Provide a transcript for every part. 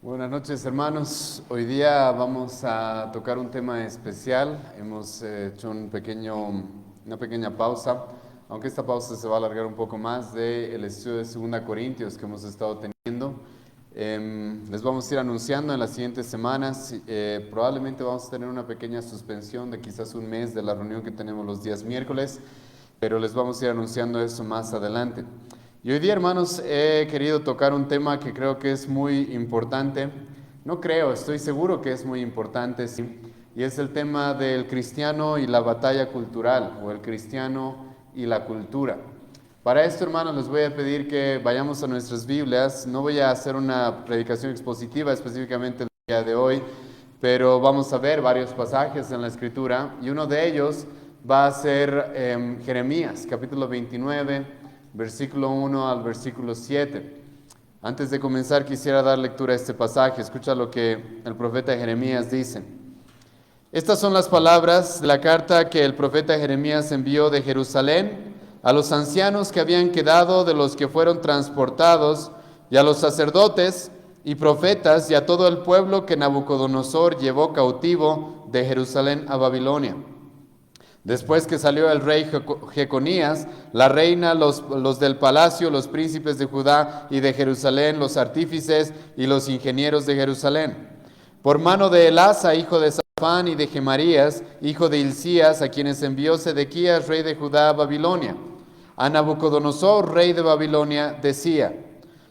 Buenas noches, hermanos. Hoy día vamos a tocar un tema especial. Hemos hecho una pequeña pausa, aunque esta pausa se va a alargar un poco más del estudio de 2 Corintios que hemos estado teniendo. Les vamos a ir anunciando en las siguientes semanas. Probablemente vamos a tener una pequeña suspensión de quizás un mes de la reunión que tenemos los días miércoles, pero les vamos a ir anunciando eso más adelante. Y hoy día, hermanos, he querido tocar un tema que creo que es muy importante. No creo, estoy seguro que es muy importante, sí. Y es el tema del cristiano y la batalla cultural, o el cristiano y la cultura. Para esto, hermanos, les voy a pedir que vayamos a nuestras Biblias. No voy a hacer una predicación expositiva específicamente el día de hoy, pero vamos a ver varios pasajes en la Escritura, y uno de ellos va a ser Jeremías, capítulo 29, versículo 1 al versículo 7. Antes de comenzar quisiera dar lectura a este pasaje. Escucha lo que el profeta Jeremías dice. Estas son las palabras de la carta que el profeta Jeremías envió de Jerusalén a los ancianos que habían quedado de los que fueron transportados, y a los sacerdotes y profetas, y a todo el pueblo que Nabucodonosor llevó cautivo de Jerusalén a Babilonia. Después que salió el rey Jeconías, la reina, los del palacio, los príncipes de Judá y de Jerusalén, los artífices y los ingenieros de Jerusalén, por mano de Elasa, hijo de Safán, y de Gemarías, hijo de Hilcías, a quienes envió Sedequías, rey de Judá, a Babilonia. A Nabucodonosor, rey de Babilonia, decía: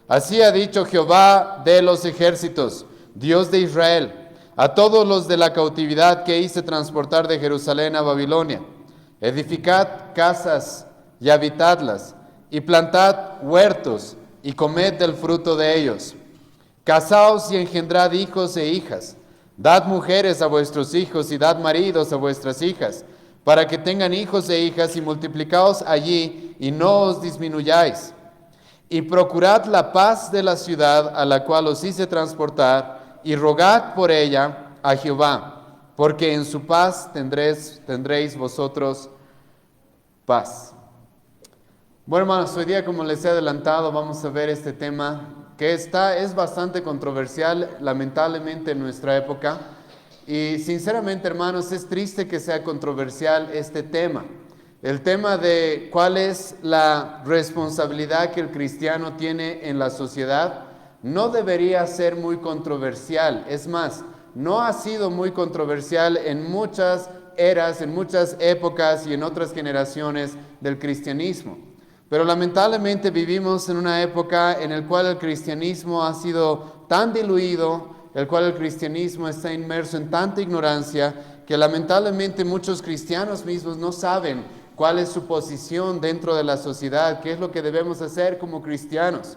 Así ha dicho Jehová de los ejércitos, Dios de Israel, a todos los de la cautividad que hice transportar de Jerusalén a Babilonia: edificad casas y habitadlas, y plantad huertos, y comed del fruto de ellos. Casaos y engendrad hijos e hijas, dad mujeres a vuestros hijos y dad maridos a vuestras hijas, para que tengan hijos e hijas, y multiplicaos allí y no os disminuyáis. Y procurad la paz de la ciudad a la cual os hice transportar, y rogad por ella a Jehová, porque en su paz tendréis vosotros paz. Bueno, hermanos, hoy día, como les he adelantado, vamos a ver este tema que es bastante controversial, lamentablemente, en nuestra época. Y sinceramente, hermanos, es triste que sea controversial este tema. El tema de cuál es la responsabilidad que el cristiano tiene en la sociedad no debería ser muy controversial. Es más, no ha sido muy controversial en muchas eras, en muchas épocas y en otras generaciones del cristianismo. Pero lamentablemente vivimos en una época en la cual el cristianismo ha sido tan diluido, el cual el cristianismo está inmerso en tanta ignorancia, que lamentablemente muchos cristianos mismos no saben cuál es su posición dentro de la sociedad, qué es lo que debemos hacer como cristianos.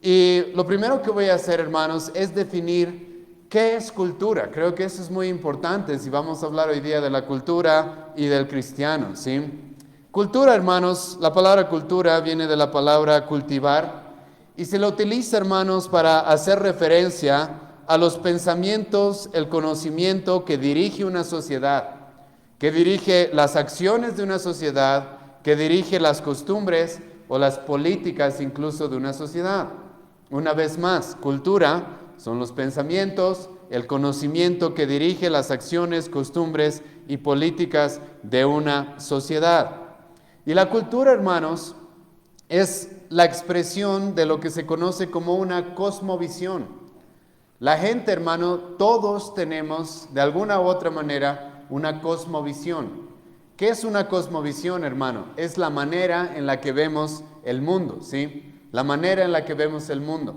Y lo primero que voy a hacer, hermanos, es definir qué es cultura. Creo que eso es muy importante si vamos a hablar hoy día de la cultura y del cristiano, ¿sí? Cultura, hermanos, la palabra cultura viene de la palabra cultivar, y se la utiliza, hermanos, para hacer referencia a los pensamientos, el conocimiento que dirige una sociedad, que dirige las acciones de una sociedad, que dirige las costumbres o las políticas incluso de una sociedad. Una vez más, cultura son los pensamientos, el conocimiento que dirige las acciones, costumbres y políticas de una sociedad. Y la cultura, hermanos, es la expresión de lo que se conoce como una cosmovisión. La gente, hermano, todos tenemos de alguna u otra manera una cosmovisión. ¿Qué es una cosmovisión, hermano? Es la manera en la que vemos el mundo, ¿sí? La manera en la que vemos el mundo.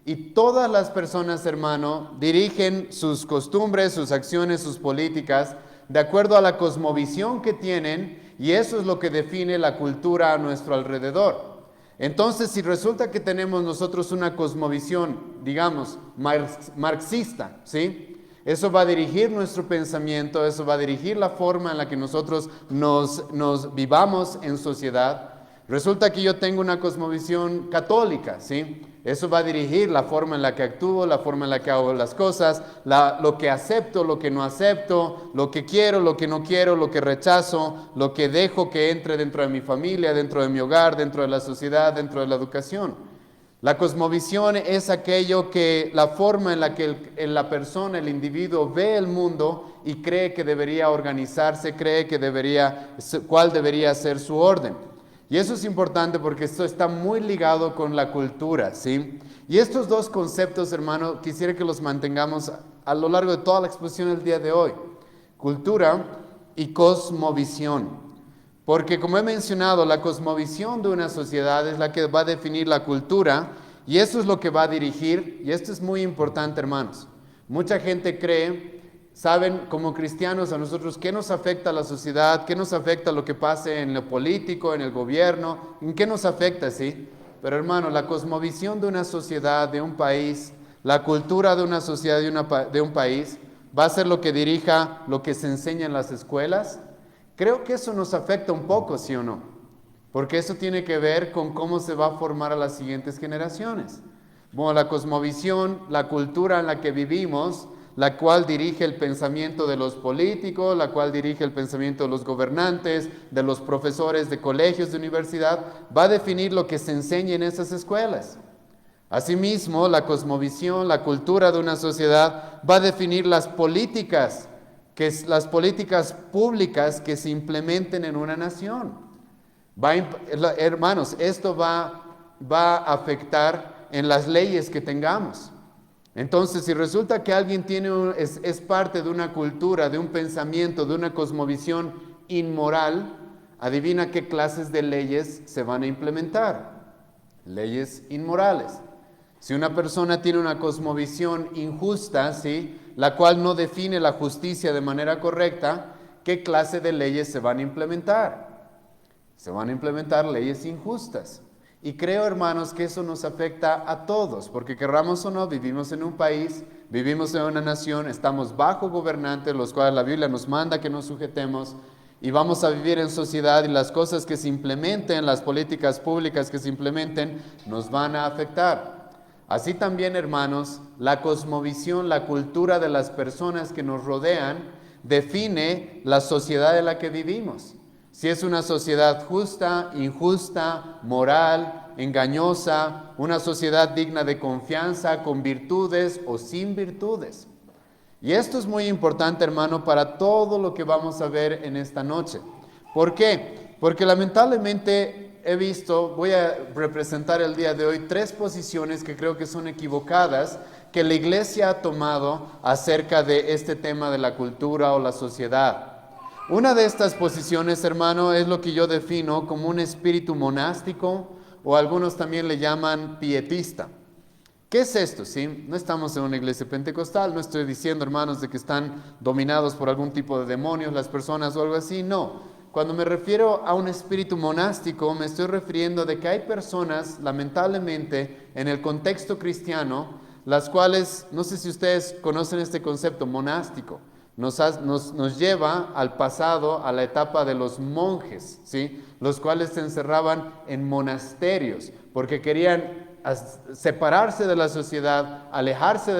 Y todas las personas, hermano, dirigen sus costumbres, sus acciones, sus políticas de acuerdo a la cosmovisión que tienen, y eso es lo que define la cultura a nuestro alrededor. Entonces, si resulta que tenemos nosotros una cosmovisión, digamos, marxista, ¿sí? Eso va a dirigir nuestro pensamiento, eso va a dirigir la forma en la que nosotros nos vivamos en sociedad. Resulta que yo tengo una cosmovisión católica, ¿sí? Eso va a dirigir la forma en la que actúo, la forma en la que hago las cosas, lo que acepto, lo que no acepto, lo que quiero, lo que no quiero, lo que rechazo, lo que dejo que entre dentro de mi familia, dentro de mi hogar, dentro de la sociedad, dentro de la educación. La cosmovisión es aquello que, la forma en la que la persona, el individuo ve el mundo y cree que debería organizarse, cree que cuál debería ser su orden. Y eso es importante porque esto está muy ligado con la cultura, ¿sí? Y estos dos conceptos, hermano, quisiera que los mantengamos a lo largo de toda la exposición del día de hoy. Cultura y cosmovisión. Porque como he mencionado, la cosmovisión de una sociedad es la que va a definir la cultura y eso es lo que va a dirigir, y esto es muy importante, hermanos. Mucha gente cree, saben, como cristianos a nosotros, qué nos afecta a la sociedad, qué nos afecta lo que pase en lo político, en el gobierno, en qué nos afecta, ¿sí? Pero hermano, la cosmovisión de una sociedad, de un país, la cultura de una sociedad, de un país, va a ser lo que dirija lo que se enseña en las escuelas. Creo que eso nos afecta un poco, ¿sí o no? Porque eso tiene que ver con cómo se va a formar a las siguientes generaciones. Bueno, la cosmovisión, la cultura en la que vivimos, la cual dirige el pensamiento de los políticos, la cual dirige el pensamiento de los gobernantes, de los profesores de colegios, de universidad, va a definir lo que se enseña en esas escuelas. Asimismo, la cosmovisión, la cultura de una sociedad va a definir las políticas públicas que se implementen en una nación. Hermanos, esto va a afectar en las leyes que tengamos. Entonces, si resulta que alguien es parte de una cultura, de un pensamiento, de una cosmovisión inmoral, adivina qué clases de leyes se van a implementar. Leyes inmorales. Si una persona tiene una cosmovisión injusta, ¿sí?, la cual no define la justicia de manera correcta, ¿qué clase de leyes se van a implementar? Se van a implementar leyes injustas. Y creo, hermanos, que eso nos afecta a todos, porque querramos o no, vivimos en un país, vivimos en una nación, estamos bajo gobernantes, los cuales la Biblia nos manda que nos sujetemos, y vamos a vivir en sociedad, y las cosas que se implementen, las políticas públicas que se implementen, nos van a afectar. Así también, hermanos, la cosmovisión, la cultura de las personas que nos rodean, define la sociedad en la que vivimos. Si es una sociedad justa, injusta, moral, engañosa, una sociedad digna de confianza, con virtudes o sin virtudes. Y esto es muy importante, hermano, para todo lo que vamos a ver en esta noche. ¿Por qué? Porque lamentablemente voy a representar el día de hoy 3 posiciones que creo que son equivocadas que la iglesia ha tomado acerca de este tema de la cultura o la sociedad. Una de estas posiciones, hermano, es lo que yo defino como un espíritu monástico, o algunos también le llaman pietista. ¿Qué es esto? ¿Sí? No estamos en una iglesia pentecostal, no estoy diciendo, hermanos, de que están dominados por algún tipo de demonios las personas o algo así, no. Cuando me refiero a un espíritu monástico, me estoy refiriendo de que hay personas, lamentablemente, en el contexto cristiano, las cuales, no sé si ustedes conocen este concepto monástico, nos lleva al pasado, a la etapa de los monjes, ¿sí?, los cuales se encerraban en monasterios, porque querían separarse de la sociedad, alejarse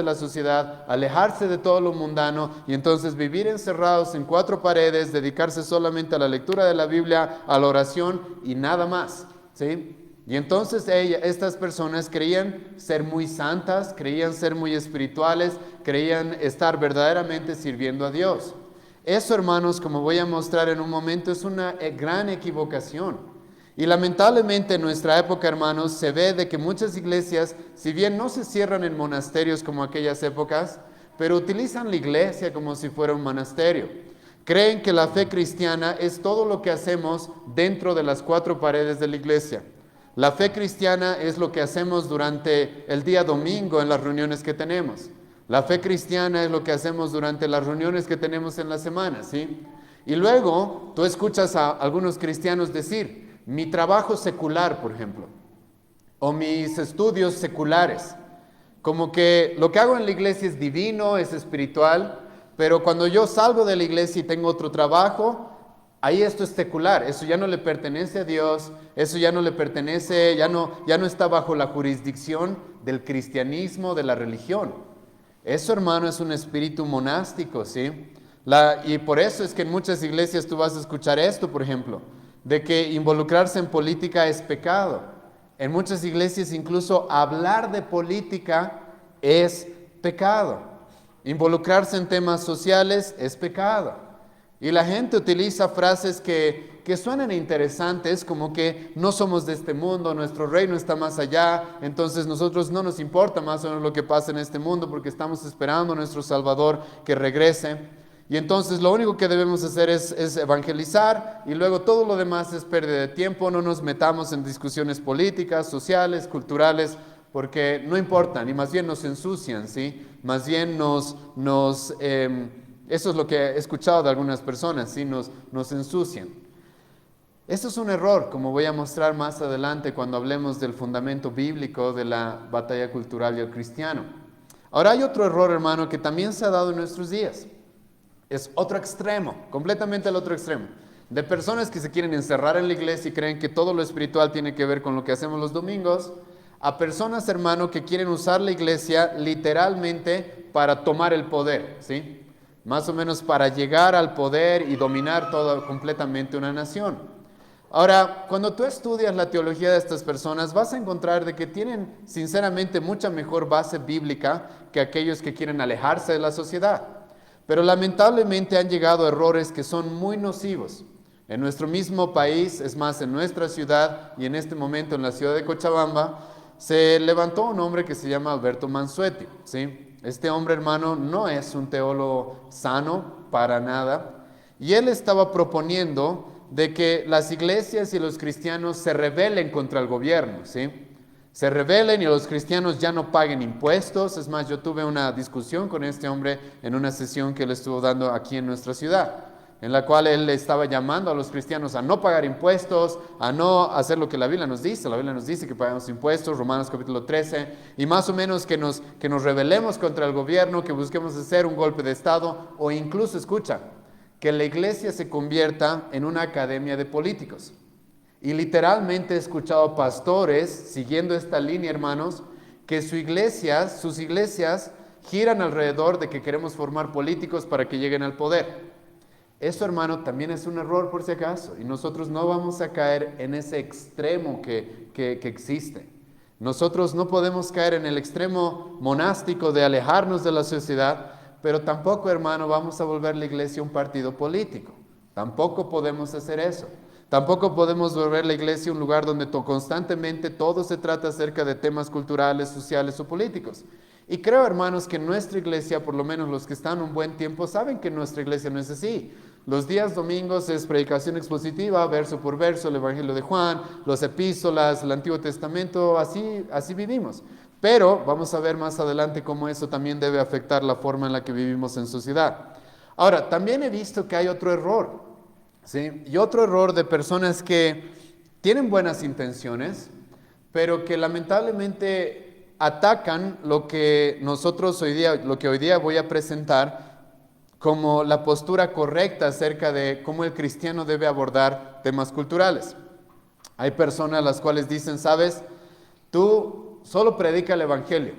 de todo lo mundano, y entonces vivir encerrados en 4 paredes, dedicarse solamente a la lectura de la Biblia, a la oración y nada más, ¿sí? Y entonces estas personas creían ser muy santas, creían ser muy espirituales, creían estar verdaderamente sirviendo a Dios. Eso, hermanos, como voy a mostrar en un momento, es una gran equivocación. Y lamentablemente en nuestra época, hermanos, se ve de que muchas iglesias, si bien no se cierran en monasterios como aquellas épocas, pero utilizan la iglesia como si fuera un monasterio. Creen que la fe cristiana es todo lo que hacemos dentro de las 4 paredes de la iglesia. La fe cristiana es lo que hacemos durante el día domingo en las reuniones que tenemos. La fe cristiana es lo que hacemos durante las reuniones que tenemos en la semana, ¿sí? Y luego tú escuchas a algunos cristianos decir, mi trabajo secular, por ejemplo, o mis estudios seculares, como que lo que hago en la iglesia es divino, es espiritual, pero cuando yo salgo de la iglesia y tengo otro trabajo, ahí esto es secular, eso ya no le pertenece a Dios, eso ya no le pertenece, ya no está bajo la jurisdicción del cristianismo, de la religión. Eso, hermano, es un espíritu monástico, ¿sí? Y por eso es que en muchas iglesias tú vas a escuchar esto, por ejemplo, de que involucrarse en política es pecado. En muchas iglesias incluso hablar de política es pecado. Involucrarse en temas sociales es pecado. Y la gente utiliza frases que suenan interesantes, como que no somos de este mundo, nuestro reino está más allá, entonces nosotros no nos importa más o menos lo que pasa en este mundo porque estamos esperando a nuestro Salvador que regrese. Y entonces lo único que debemos hacer es evangelizar y luego todo lo demás es pérdida de tiempo, no nos metamos en discusiones políticas, sociales, culturales, porque no importan y más bien nos ensucian, ¿sí? Más bien eso es lo que he escuchado de algunas personas, ¿sí? Nos ensucian. Eso es un error, como voy a mostrar más adelante cuando hablemos del fundamento bíblico de la batalla cultural y el cristiano. Ahora hay otro error, hermano, que también se ha dado en nuestros días. Es otro extremo, completamente el otro extremo. De personas que se quieren encerrar en la iglesia y creen que todo lo espiritual tiene que ver con lo que hacemos los domingos, a personas, hermano, que quieren usar la iglesia literalmente para tomar el poder, ¿sí? Más o menos para llegar al poder y dominar completamente una nación. Ahora, cuando tú estudias la teología de estas personas, vas a encontrar de que tienen, sinceramente, mucha mejor base bíblica que aquellos que quieren alejarse de la sociedad. Pero lamentablemente han llegado a errores que son muy nocivos. En nuestro mismo país, es más, en nuestra ciudad y en este momento en la ciudad de Cochabamba, se levantó un hombre que se llama Alberto Mansuetti, ¿sí? Este hombre, hermano, no es un teólogo sano para nada. Y él estaba proponiendo de que las iglesias y los cristianos se rebelen contra el gobierno, ¿sí? Se rebelen y los cristianos ya no paguen impuestos. Es más, yo tuve una discusión con este hombre en una sesión que él estuvo dando aquí en nuestra ciudad, en la cual él estaba llamando a los cristianos a no pagar impuestos, a no hacer lo que la Biblia nos dice. La Biblia nos dice que pagamos impuestos, Romanos capítulo 13, y más o menos que nos rebelemos contra el gobierno, que busquemos hacer un golpe de Estado, o incluso, escucha, que la iglesia se convierta en una academia de políticos. Y literalmente he escuchado pastores, siguiendo esta línea, hermanos, que sus iglesias giran alrededor de que queremos formar políticos para que lleguen al poder. Eso, hermano, también es un error por si acaso, y nosotros no vamos a caer en ese extremo que existe. Nosotros no podemos caer en el extremo monástico de alejarnos de la sociedad, pero tampoco, hermano, vamos a volver la iglesia un partido político. Tampoco podemos hacer eso. Tampoco podemos volver la iglesia un lugar donde constantemente todo se trata acerca de temas culturales, sociales o políticos. Y creo, hermanos, que nuestra iglesia, por lo menos los que están un buen tiempo, saben que nuestra iglesia no es así. Los días domingos es predicación expositiva, verso por verso, el Evangelio de Juan, las epístolas, el Antiguo Testamento, así vivimos. Pero vamos a ver más adelante cómo eso también debe afectar la forma en la que vivimos en sociedad. Ahora, también he visto que hay otro error, ¿sí? Y otro error de personas que tienen buenas intenciones, pero que lamentablemente atacan lo que hoy día voy a presentar como la postura correcta acerca de cómo el cristiano debe abordar temas culturales. Hay personas las cuales dicen, ¿sabes? Tú solo predica el Evangelio,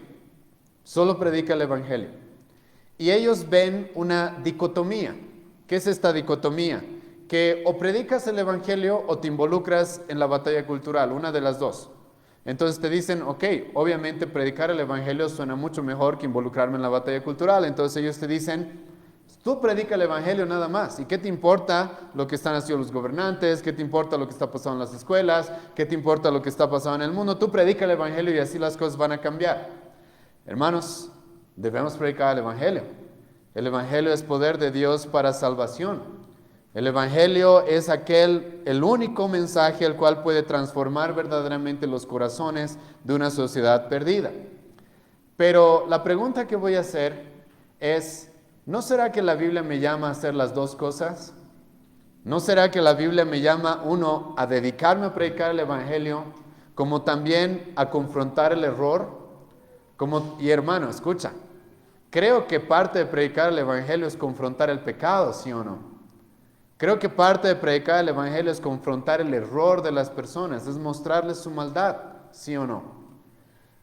solo predica el Evangelio. Y ellos ven una dicotomía. ¿Qué es esta dicotomía? Que o predicas el Evangelio o te involucras en la batalla cultural, una de las dos. Entonces te dicen, ok, obviamente predicar el Evangelio suena mucho mejor que involucrarme en la batalla cultural. Entonces ellos te dicen, tú predica el Evangelio nada más. ¿Y qué te importa lo que están haciendo los gobernantes? ¿Qué te importa lo que está pasando en las escuelas? ¿Qué te importa lo que está pasando en el mundo? Tú predica el Evangelio y así las cosas van a cambiar. Hermanos, debemos predicar el Evangelio. El Evangelio es poder de Dios para salvación. El Evangelio es el único mensaje el cual puede transformar verdaderamente los corazones de una sociedad perdida. Pero la pregunta que voy a hacer es, ¿no será que la Biblia me llama a hacer las dos cosas? ¿No será que la Biblia me llama, uno, a dedicarme a predicar el Evangelio, como también a confrontar el error? Y hermano, escucha, creo que parte de predicar el Evangelio es confrontar el pecado, ¿sí o no? Creo que parte de predicar el Evangelio es confrontar el error de las personas, es mostrarles su maldad, ¿sí o no?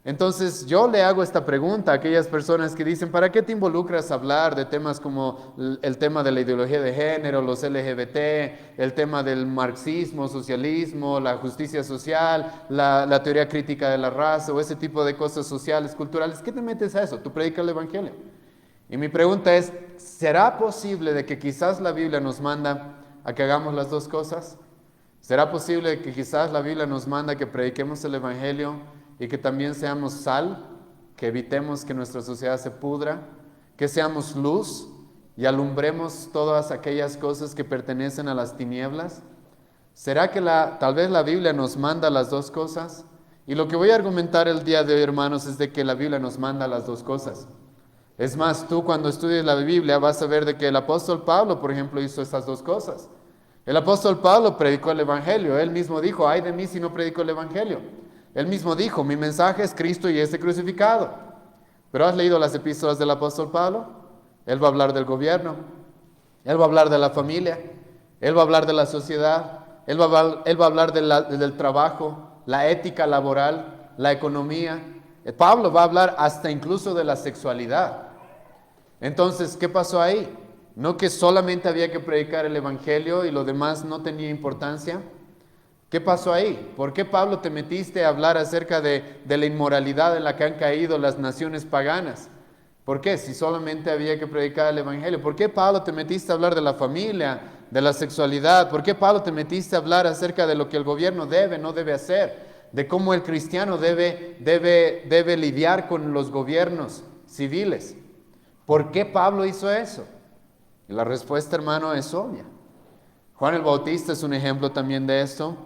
Entonces yo le hago esta pregunta a aquellas personas que dicen, ¿para qué te involucras a hablar de temas como el tema de la ideología de género, los LGBT, el tema del marxismo, socialismo, la justicia social, la teoría crítica de la raza o ese tipo de cosas sociales, culturales? ¿Qué te metes a eso? Tú predicas el Evangelio. Y mi pregunta es, ¿será posible de que quizás la Biblia nos manda a que hagamos las dos cosas? ¿Será posible que quizás la Biblia nos manda que prediquemos el Evangelio y que también seamos sal, que evitemos que nuestra sociedad se pudra, que seamos luz y alumbremos todas aquellas cosas que pertenecen a las tinieblas? ¿Será que tal vez la Biblia nos manda las dos cosas? Y lo que voy a argumentar el día de hoy, hermanos, es de que la Biblia nos manda las dos cosas. Es más, tú cuando estudies la Biblia vas a ver de que el apóstol Pablo, por ejemplo, hizo estas dos cosas. El apóstol Pablo predicó el Evangelio. Él mismo dijo, ay de mí si no predico el Evangelio. Él mismo dijo, mi mensaje es Cristo y este crucificado. Pero ¿has leído las epístolas del apóstol Pablo? Él va a hablar del gobierno, él va a hablar de la familia, él va a hablar de la sociedad, él va a hablar del trabajo, la ética laboral, la economía. Pablo va a hablar hasta incluso de la sexualidad. Entonces, ¿qué pasó ahí? ¿No que solamente había que predicar el Evangelio y lo demás no tenía importancia? ¿Qué pasó ahí? ¿Por qué, Pablo, te metiste a hablar acerca de la inmoralidad en la que han caído las naciones paganas? ¿Por qué? Si solamente había que predicar el Evangelio. ¿Por qué, Pablo, te metiste a hablar de la familia, de la sexualidad? ¿Por qué, Pablo, te metiste a hablar acerca de lo que el gobierno no debe hacer? De cómo el cristiano debe lidiar con los gobiernos civiles. ¿Por qué Pablo hizo eso? Y la respuesta, hermano, es obvia. Juan el Bautista es un ejemplo también de esto.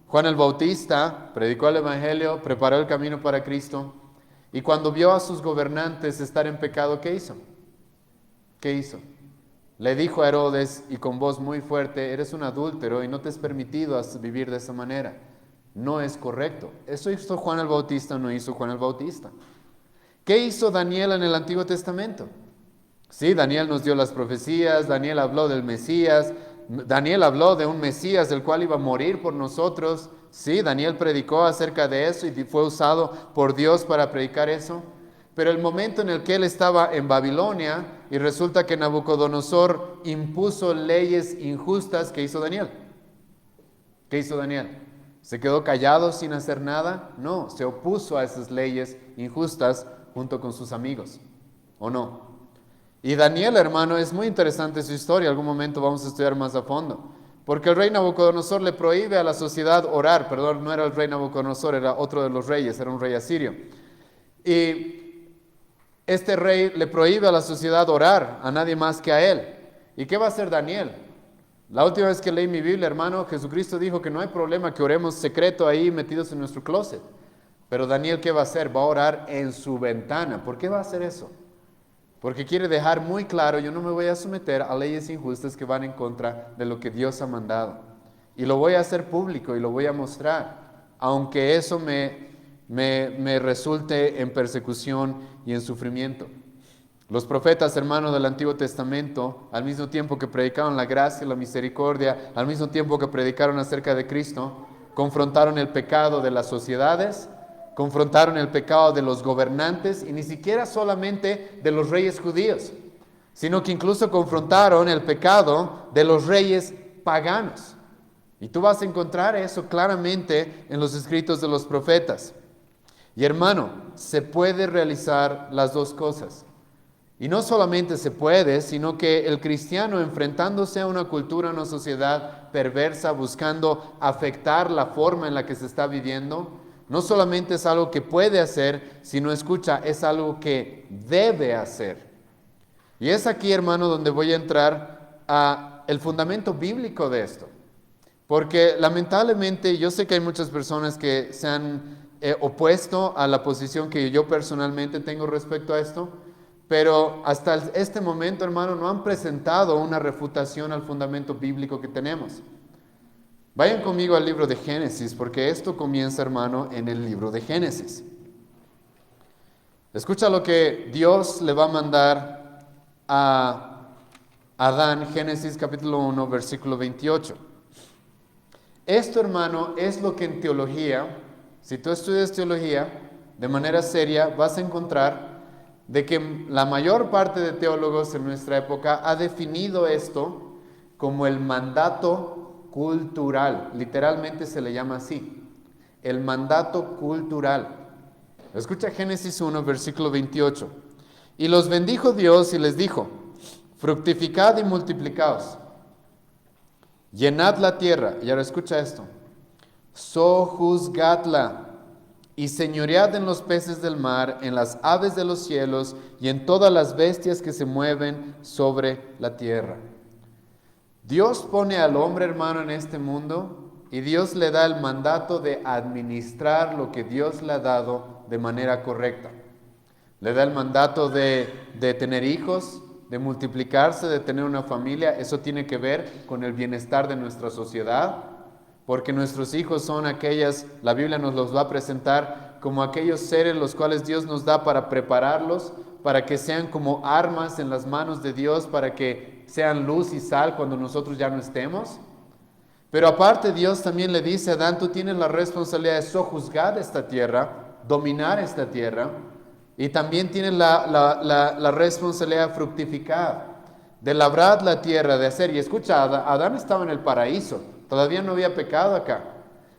Juan el Bautista predicó el Evangelio, preparó el camino para Cristo, y cuando vio a sus gobernantes estar en pecado, ¿qué hizo? ¿Qué hizo? Le dijo a Herodes, y con voz muy fuerte, eres un adúltero y no te es permitido vivir de esa manera. No es correcto. Eso hizo Juan el Bautista, no hizo Juan el Bautista. ¿Qué hizo Daniel en el Antiguo Testamento? Sí, Daniel nos dio las profecías, Daniel habló del Mesías, Daniel habló de un Mesías del cual iba a morir por nosotros. Sí, Daniel predicó acerca de eso y fue usado por Dios para predicar eso. Pero el momento en el que él estaba en Babilonia y resulta que Nabucodonosor impuso leyes injustas, ¿qué hizo Daniel? ¿Qué hizo Daniel? ¿Se quedó callado sin hacer nada? No, se opuso a esas leyes injustas junto con sus amigos, ¿o no? Y Daniel, hermano, es muy interesante su historia. Algún momento vamos a estudiar más a fondo. Porque el rey Nabucodonosor le prohíbe a la sociedad orar. Perdón, no era el rey Nabucodonosor, era otro de los reyes, era un rey asirio. Y este rey le prohíbe a la sociedad orar, a nadie más que a él. ¿Y qué va a hacer Daniel? La última vez que leí mi Biblia, hermano, Jesucristo dijo que no hay problema que oremos secreto ahí metidos en nuestro closet. Pero Daniel, ¿qué va a hacer? Va a orar en su ventana. ¿Por qué va a hacer eso? Porque quiere dejar muy claro, yo no me voy a someter a leyes injustas que van en contra de lo que Dios ha mandado. Y lo voy a hacer público y lo voy a mostrar, aunque eso me resulte en persecución y en sufrimiento. Los profetas, hermanos del Antiguo Testamento, al mismo tiempo que predicaron la gracia y la misericordia, al mismo tiempo que predicaron acerca de Cristo, confrontaron el pecado de las sociedades, confrontaron el pecado de los gobernantes y ni siquiera solamente de los reyes judíos, sino que incluso confrontaron el pecado de los reyes paganos. Y tú vas a encontrar eso claramente en los escritos de los profetas. Y hermano, se puede realizar las dos cosas. Y no solamente se puede, sino que el cristiano enfrentándose a una cultura, a una sociedad perversa, buscando afectar la forma en la que se está viviendo, no solamente es algo que puede hacer, sino escucha, es algo que debe hacer. Y es aquí, hermano, donde voy a entrar a el fundamento bíblico de esto. Porque lamentablemente yo sé que hay muchas personas que se han opuesto a la posición que yo personalmente tengo respecto a esto, pero hasta este momento, hermano, no han presentado una refutación al fundamento bíblico que tenemos. Vayan conmigo al libro de Génesis, porque esto comienza, hermano, en el libro de Génesis. Escucha lo que Dios le va a mandar a Adán, Génesis capítulo 1, versículo 28. Esto, hermano, es lo que en teología, si tú estudias teología, de manera seria, vas a encontrar de que la mayor parte de teólogos en nuestra época ha definido esto como el mandato cultural. Literalmente se le llama así, el mandato cultural. Escucha Génesis 1, versículo 28. Y los bendijo Dios y les dijo, fructificad y multiplicaos, llenad la tierra. Y ahora escucha esto, sojuzgadla y señoread en los peces del mar, en las aves de los cielos y en todas las bestias que se mueven sobre la tierra. Dios pone al hombre, hermano, en este mundo y Dios le da el mandato de administrar lo que Dios le ha dado de manera correcta. Le da el mandato de tener hijos, de multiplicarse, de tener una familia. Eso tiene que ver con el bienestar de nuestra sociedad, porque nuestros hijos son la Biblia nos los va a presentar como aquellos seres los cuales Dios nos da para prepararlos, para que sean como armas en las manos de Dios, para que sean luz y sal cuando nosotros ya no estemos. Pero aparte Dios también le dice a Adán, tú tienes la responsabilidad de sojuzgar esta tierra, dominar esta tierra, y también tienes la responsabilidad de fructificar, de labrar la tierra, de hacer. Y escucha, Adán estaba en el paraíso, todavía no había pecado acá,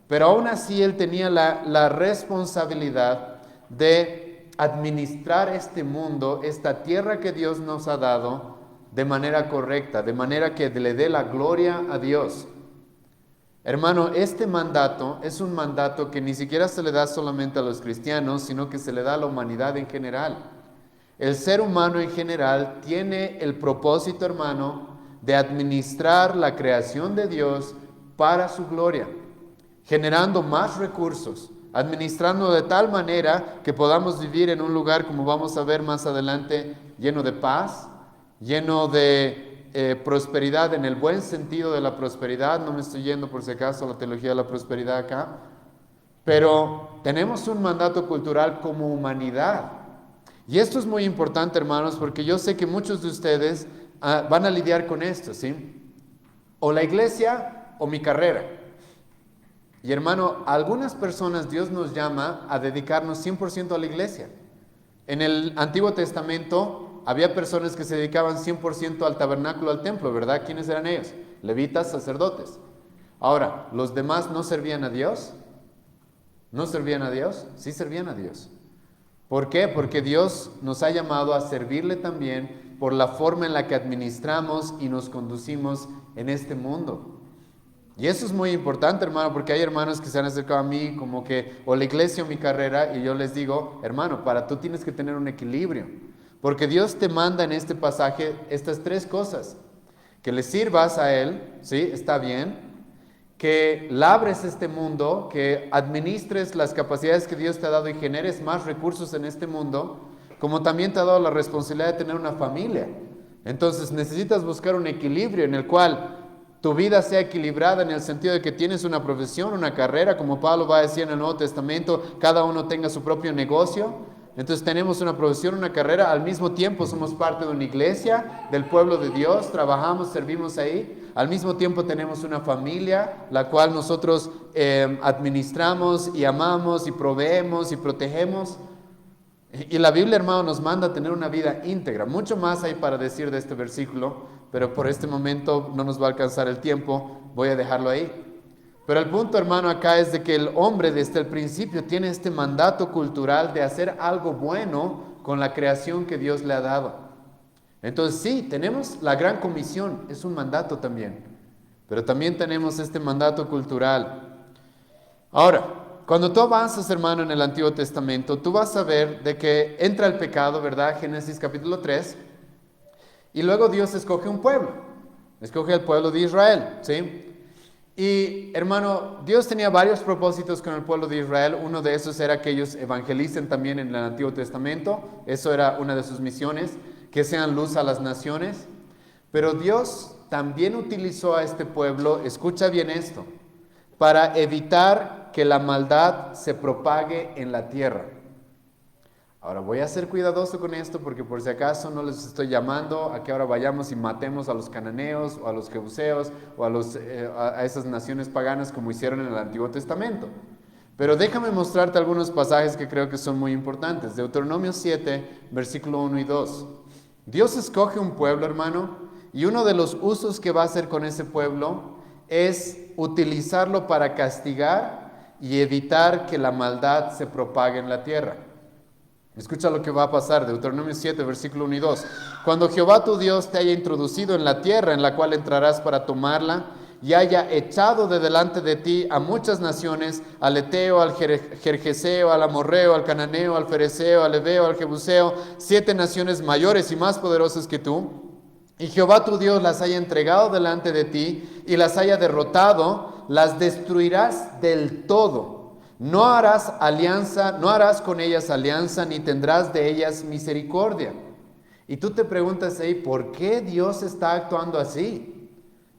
pero aún así él tenía la responsabilidad de administrar este mundo, esta tierra que Dios nos ha dado, de manera correcta, de manera que le dé la gloria a Dios. Hermano, este mandato es un mandato que ni siquiera se le da solamente a los cristianos, sino que se le da a la humanidad en general. El ser humano en general tiene el propósito, hermano, de administrar la creación de Dios para su gloria, generando más recursos, administrando de tal manera que podamos vivir en un lugar, como vamos a ver más adelante, lleno de paz, lleno de prosperidad en el buen sentido de la prosperidad. No me estoy yendo por si acaso a la teología de la prosperidad acá, pero tenemos un mandato cultural como humanidad. Y esto es muy importante, hermanos, porque yo sé que muchos de ustedes van a lidiar con esto, ¿sí? O la iglesia o mi carrera. Y hermano, a algunas personas Dios nos llama a dedicarnos 100% a la iglesia. En el Antiguo Testamento había personas que se dedicaban 100% al tabernáculo, al templo, ¿verdad? ¿Quiénes eran ellos? Levitas, sacerdotes. Ahora, ¿los demás no servían a Dios? ¿No servían a Dios? Sí servían a Dios. ¿Por qué? Porque Dios nos ha llamado a servirle también por la forma en la que administramos y nos conducimos en este mundo. Y eso es muy importante, hermano, porque hay hermanos que se han acercado a mí como que o la iglesia o mi carrera, y yo les digo, hermano, tú tienes que tener un equilibrio, porque Dios te manda en este pasaje estas tres cosas: que le sirvas a Él, ¿sí? Está bien; que labres este mundo, que administres las capacidades que Dios te ha dado y generes más recursos en este mundo, como también te ha dado la responsabilidad de tener una familia. Entonces necesitas buscar un equilibrio en el cual tu vida sea equilibrada, en el sentido de que tienes una profesión, una carrera, como Pablo va a decir en el Nuevo Testamento, cada uno tenga su propio negocio. Entonces tenemos una profesión, una carrera, al mismo tiempo somos parte de una iglesia, del pueblo de Dios, trabajamos, servimos ahí. Al mismo tiempo tenemos una familia, la cual nosotros administramos y amamos y proveemos y protegemos. Y la Biblia, hermano, nos manda a tener una vida íntegra. Mucho más hay para decir de este versículo, pero por este momento no nos va a alcanzar el tiempo, voy a dejarlo ahí. Pero el punto, hermano, acá es de que el hombre desde el principio tiene este mandato cultural de hacer algo bueno con la creación que Dios le ha dado. Entonces sí, tenemos la gran comisión, es un mandato también, pero también tenemos este mandato cultural. Ahora, cuando tú avanzas, hermano, en el Antiguo Testamento, tú vas a ver de que entra el pecado, ¿verdad? Génesis capítulo 3, y luego Dios escoge un pueblo, escoge el pueblo de Israel, ¿sí? Y hermano, Dios tenía varios propósitos con el pueblo de Israel. Uno de esos era que ellos evangelicen también en el Antiguo Testamento. Eso era una de sus misiones, que sean luz a las naciones. Pero Dios también utilizó a este pueblo, escucha bien esto, para evitar que la maldad se propague en la tierra. Ahora voy a ser cuidadoso con esto, porque por si acaso no les estoy llamando a que ahora vayamos y matemos a los cananeos o a los jebuseos o a esas naciones paganas como hicieron en el Antiguo Testamento. Pero déjame mostrarte algunos pasajes que creo que son muy importantes. Deuteronomio 7, versículo 1 y 2. Dios escoge un pueblo, hermano, y uno de los usos que va a hacer con ese pueblo es utilizarlo para castigar y evitar que la maldad se propague en la tierra. Escucha lo que va a pasar, Deuteronomio 7, versículo 1 y 2. Cuando Jehová tu Dios te haya introducido en la tierra en la cual entrarás para tomarla, y haya echado de delante de ti a muchas naciones, al Eteo, al Gergeseo, al Amorreo, al Cananeo, al Fereceo, al Heveo, al Jebuseo, 7 naciones mayores y más poderosas que tú, y Jehová tu Dios las haya entregado delante de ti y las haya derrotado, las destruirás del todo. No harás alianza, no harás con ellas alianza, ni tendrás de ellas misericordia. Y tú te preguntas ahí, ¿por qué Dios está actuando así?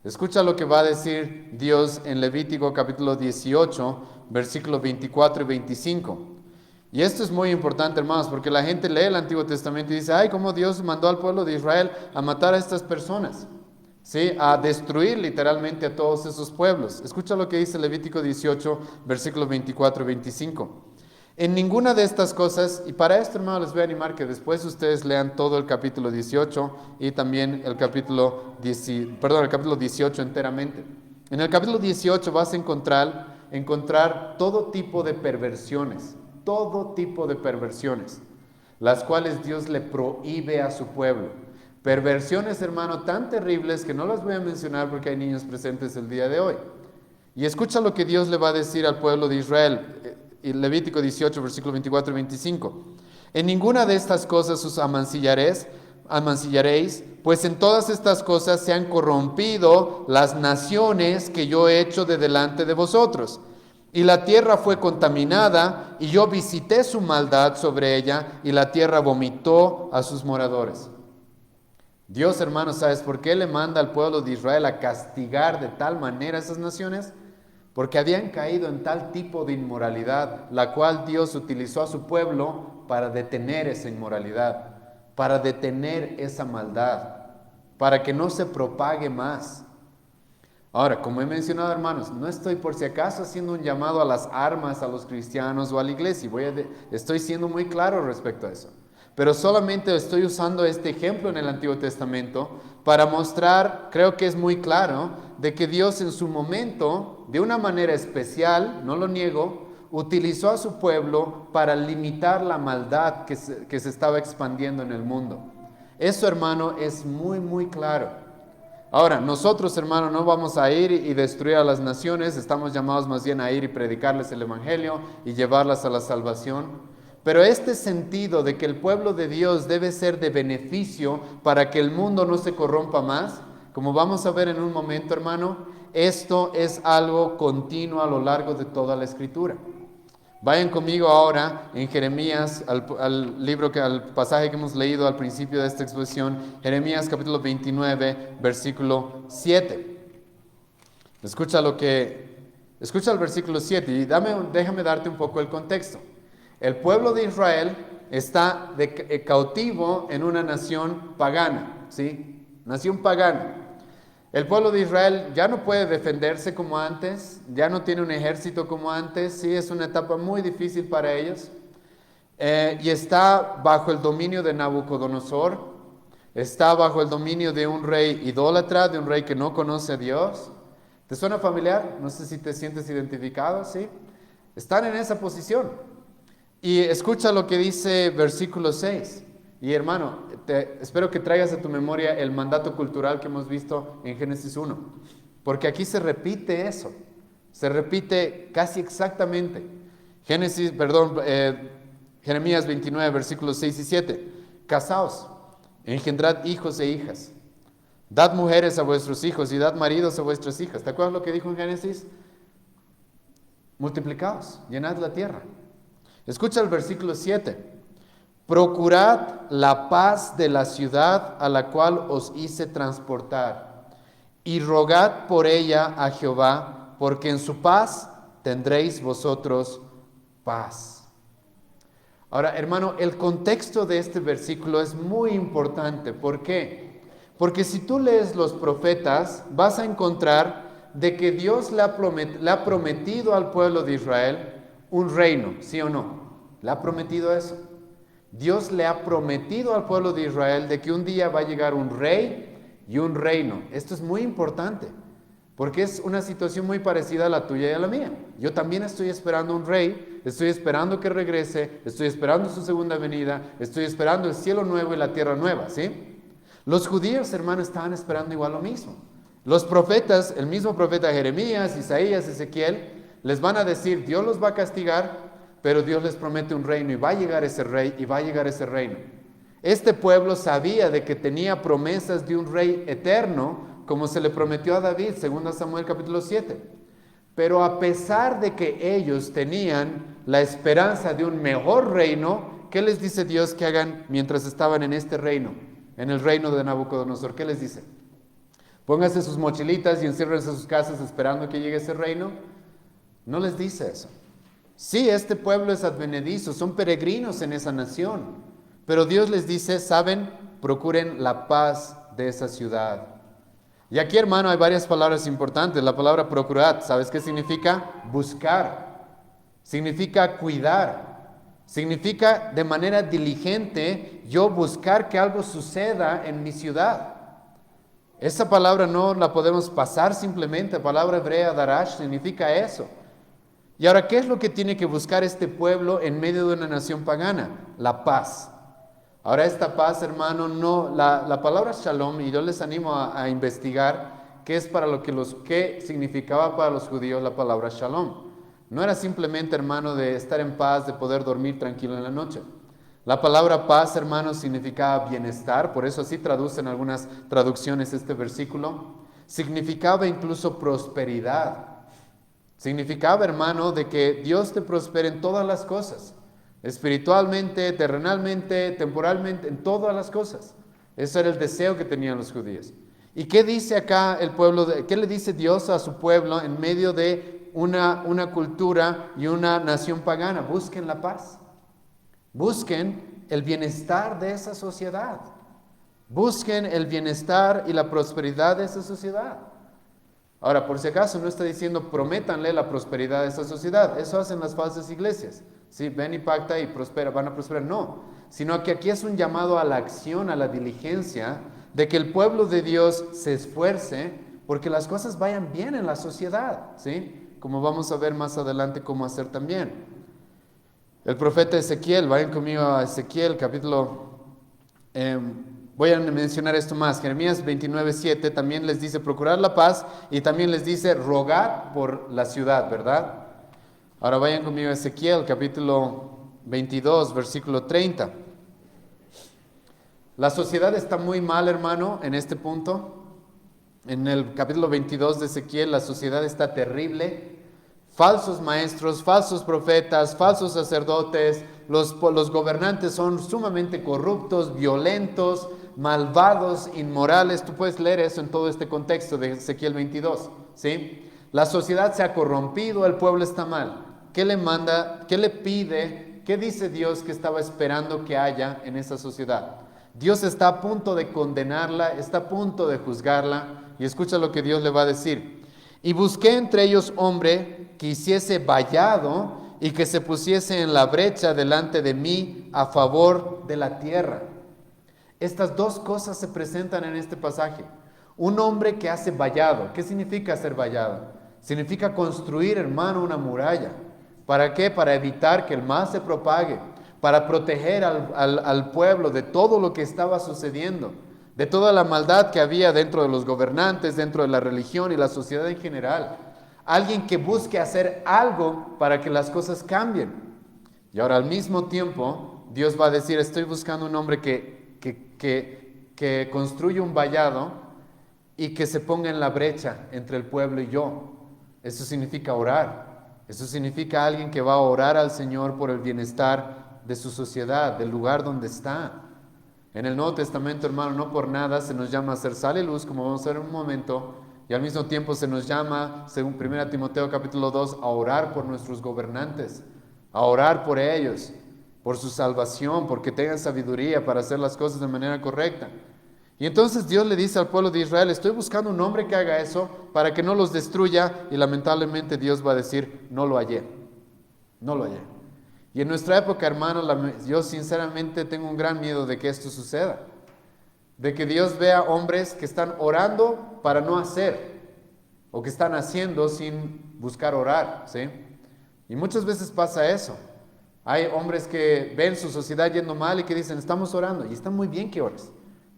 Escucha lo que va a decir Dios en Levítico capítulo 18, versículos 24 y 25. Y esto es muy importante, hermanos, porque la gente lee el Antiguo Testamento y dice, ay, cómo Dios mandó al pueblo de Israel a matar a estas personas, ¿sí? A destruir literalmente a todos esos pueblos. Escucha lo que dice Levítico 18, versículos 24 y 25. En ninguna de estas cosas, y para esto, hermano, les voy a animar que después ustedes lean todo el capítulo 18 y también el capítulo 18 enteramente. En el capítulo 18 vas a encontrar todo tipo de perversiones, las cuales Dios le prohíbe a su pueblo. Perversiones, hermano, tan terribles que no las voy a mencionar porque hay niños presentes el día de hoy. Y escucha lo que Dios le va a decir al pueblo de Israel. Levítico 18, versículo 24 y 25. En ninguna de estas cosas os amancillaréis, pues en todas estas cosas se han corrompido las naciones que yo he hecho de delante de vosotros. Y la tierra fue contaminada, y yo visité su maldad sobre ella, y la tierra vomitó a sus moradores. Dios, hermanos, ¿sabes por qué le manda al pueblo de Israel a castigar de tal manera a esas naciones? Porque habían caído en tal tipo de inmoralidad, la cual Dios utilizó a su pueblo para detener esa inmoralidad, para detener esa maldad, para que no se propague más. Ahora, como he mencionado, hermanos, no estoy por si acaso haciendo un llamado a las armas a los cristianos o a la iglesia, estoy siendo muy claro respecto a eso. Pero solamente estoy usando este ejemplo en el Antiguo Testamento para mostrar, creo que es muy claro, de que Dios en su momento, de una manera especial, no lo niego, utilizó a su pueblo para limitar la maldad que se estaba expandiendo en el mundo. Eso, hermano, es muy, muy claro. Ahora, nosotros, hermano, no vamos a ir y destruir a las naciones, estamos llamados más bien a ir y predicarles el Evangelio y llevarlas a la salvación. Pero este sentido de que el pueblo de Dios debe ser de beneficio para que el mundo no se corrompa más, como vamos a ver en un momento, hermano, esto es algo continuo a lo largo de toda la Escritura. Vayan conmigo ahora en Jeremías, al pasaje que hemos leído al principio de esta exposición, Jeremías capítulo 29, versículo 7. Escucha el versículo 7 y déjame darte un poco el contexto. El pueblo de Israel está cautivo en una nación pagana, ¿sí? Nación pagana. El pueblo de Israel ya no puede defenderse como antes, ya no tiene un ejército como antes, sí, es una etapa muy difícil para ellos. Y está bajo el dominio de Nabucodonosor, está bajo el dominio de un rey idólatra, de un rey que no conoce a Dios. ¿Te suena familiar? No sé si te sientes identificado, ¿sí? Están en esa posición. Y escucha lo que dice versículo 6. Y hermano, espero que traigas a tu memoria el mandato cultural que hemos visto en Génesis 1. Porque aquí se repite eso. Se repite casi exactamente. Jeremías 29, versículos 6 y 7. Casaos, engendrad hijos e hijas. Dad mujeres a vuestros hijos y dad maridos a vuestras hijas. ¿Te acuerdas lo que dijo en Génesis? Multiplicaos, llenad la tierra. Escucha el versículo 7. Procurad la paz de la ciudad a la cual os hice transportar, y rogad por ella a Jehová, porque en su paz tendréis vosotros paz. Ahora, hermano, el contexto de este versículo es muy importante. ¿Por qué? Porque si tú lees los profetas, vas a encontrar de que Dios le ha prometido al pueblo de Israel un reino, ¿sí o no? ¿Le ha prometido eso? Dios le ha prometido al pueblo de Israel de que un día va a llegar un rey y un reino. Esto es muy importante, porque es una situación muy parecida a la tuya y a la mía. Yo también estoy esperando un rey, estoy esperando que regrese, estoy esperando su segunda venida, estoy esperando el cielo nuevo y la tierra nueva, ¿sí? Los judíos, hermanos, estaban esperando igual lo mismo. Los profetas, el mismo profeta Jeremías, Isaías, Ezequiel, les van a decir, Dios los va a castigar, pero Dios les promete un reino y va a llegar ese rey y va a llegar ese reino. Este pueblo sabía de que tenía promesas de un rey eterno, como se le prometió a David, 2 Samuel capítulo 7. Pero a pesar de que ellos tenían la esperanza de un mejor reino, ¿qué les dice Dios que hagan mientras estaban en este reino? En el reino de Nabucodonosor, ¿qué les dice? Pónganse sus mochilitas y enciérrense en sus casas esperando que llegue ese reino. No les dice eso. Sí, este pueblo es advenedizo, son peregrinos en esa nación, pero Dios les dice, ¿saben? Procuren la paz de esa ciudad. Y aquí, hermano, hay varias palabras importantes. La palabra procurar, ¿sabes qué significa? Buscar. Significa cuidar. Significa de manera diligente yo buscar que algo suceda en mi ciudad. Esa palabra no la podemos pasar simplemente. La palabra hebrea darash significa eso. Y ahora, ¿qué es lo que tiene que buscar este pueblo en medio de una nación pagana? La paz. Ahora, esta paz, hermano, no, la palabra shalom, y yo les animo a investigar qué significaba para los judíos la palabra shalom. No era simplemente, hermano, de estar en paz, de poder dormir tranquilo en la noche. La palabra paz, hermano, significaba bienestar, por eso así traducen algunas traducciones este versículo. Significaba incluso prosperidad. Significaba, hermano, de que Dios te prospere en todas las cosas, espiritualmente, terrenalmente, temporalmente, en todas las cosas. Ese era el deseo que tenían los judíos. ¿Y qué dice acá el pueblo? ¿Qué le dice Dios a su pueblo en medio de una cultura y una nación pagana? Busquen la paz. Busquen el bienestar de esa sociedad. Busquen el bienestar y la prosperidad de esa sociedad. Ahora, por si acaso, no está diciendo prométanle la prosperidad de esa sociedad. Eso hacen las falsas iglesias. Sí, ven y pacta y prospera, van a prosperar. No, sino que aquí es un llamado a la acción, a la diligencia, de que el pueblo de Dios se esfuerce porque las cosas vayan bien en la sociedad, ¿sí? Como vamos a ver más adelante cómo hacer también. El profeta Ezequiel, vayan conmigo a Ezequiel, capítulo... voy a mencionar esto más. Jeremías 29:7 también les dice procurar la paz y también les dice rogar por la ciudad, ¿verdad? Ahora vayan conmigo a Ezequiel, capítulo 22, versículo 30. La sociedad está muy mal, hermano, en este punto. En el capítulo 22 de Ezequiel, la sociedad está terrible. Falsos maestros, falsos profetas, falsos sacerdotes, los gobernantes son sumamente corruptos, violentos, malvados, inmorales. Tú puedes leer eso en todo este contexto de Ezequiel 22, ¿sí? La sociedad se ha corrompido, el pueblo está mal. ¿Qué le manda? ¿Qué le pide? ¿Qué dice Dios que estaba esperando que haya en esa sociedad? Dios está a punto de condenarla, está a punto de juzgarla, y escucha lo que Dios le va a decir. Y busqué entre ellos hombre que hiciese vallado y que se pusiese en la brecha delante de mí a favor de la tierra. Estas dos cosas se presentan en este pasaje. Un hombre que hace vallado. ¿Qué significa hacer vallado? Significa construir, hermano, una muralla. ¿Para qué? Para evitar que el mal se propague, para proteger al pueblo de todo lo que estaba sucediendo, de toda la maldad que había dentro de los gobernantes, dentro de la religión y la sociedad en general. Alguien que busque hacer algo para que las cosas cambien. Y ahora al mismo tiempo, Dios va a decir, estoy buscando un hombre que construya un vallado y que se ponga en la brecha entre el pueblo y yo. Eso significa orar. Eso significa alguien que va a orar al Señor por el bienestar de su sociedad, del lugar donde está. En el Nuevo Testamento, hermano, no por nada se nos llama a ser sal y luz, como vamos a ver en un momento, y al mismo tiempo se nos llama, según 1 Timoteo capítulo 2, a orar por nuestros gobernantes, a orar por ellos, por su salvación, porque tengan sabiduría para hacer las cosas de manera correcta. Y entonces Dios le dice al pueblo de Israel, estoy buscando un hombre que haga eso para que no los destruya, y lamentablemente Dios va a decir, no lo hallé. No lo hallé. Y en nuestra época, hermano, yo sinceramente tengo un gran miedo de que esto suceda. De que Dios vea hombres que están orando para no hacer, o que están haciendo sin buscar orar, ¿sí? Y muchas veces pasa eso. Hay hombres que ven su sociedad yendo mal y que dicen, estamos orando, y está muy bien que ores.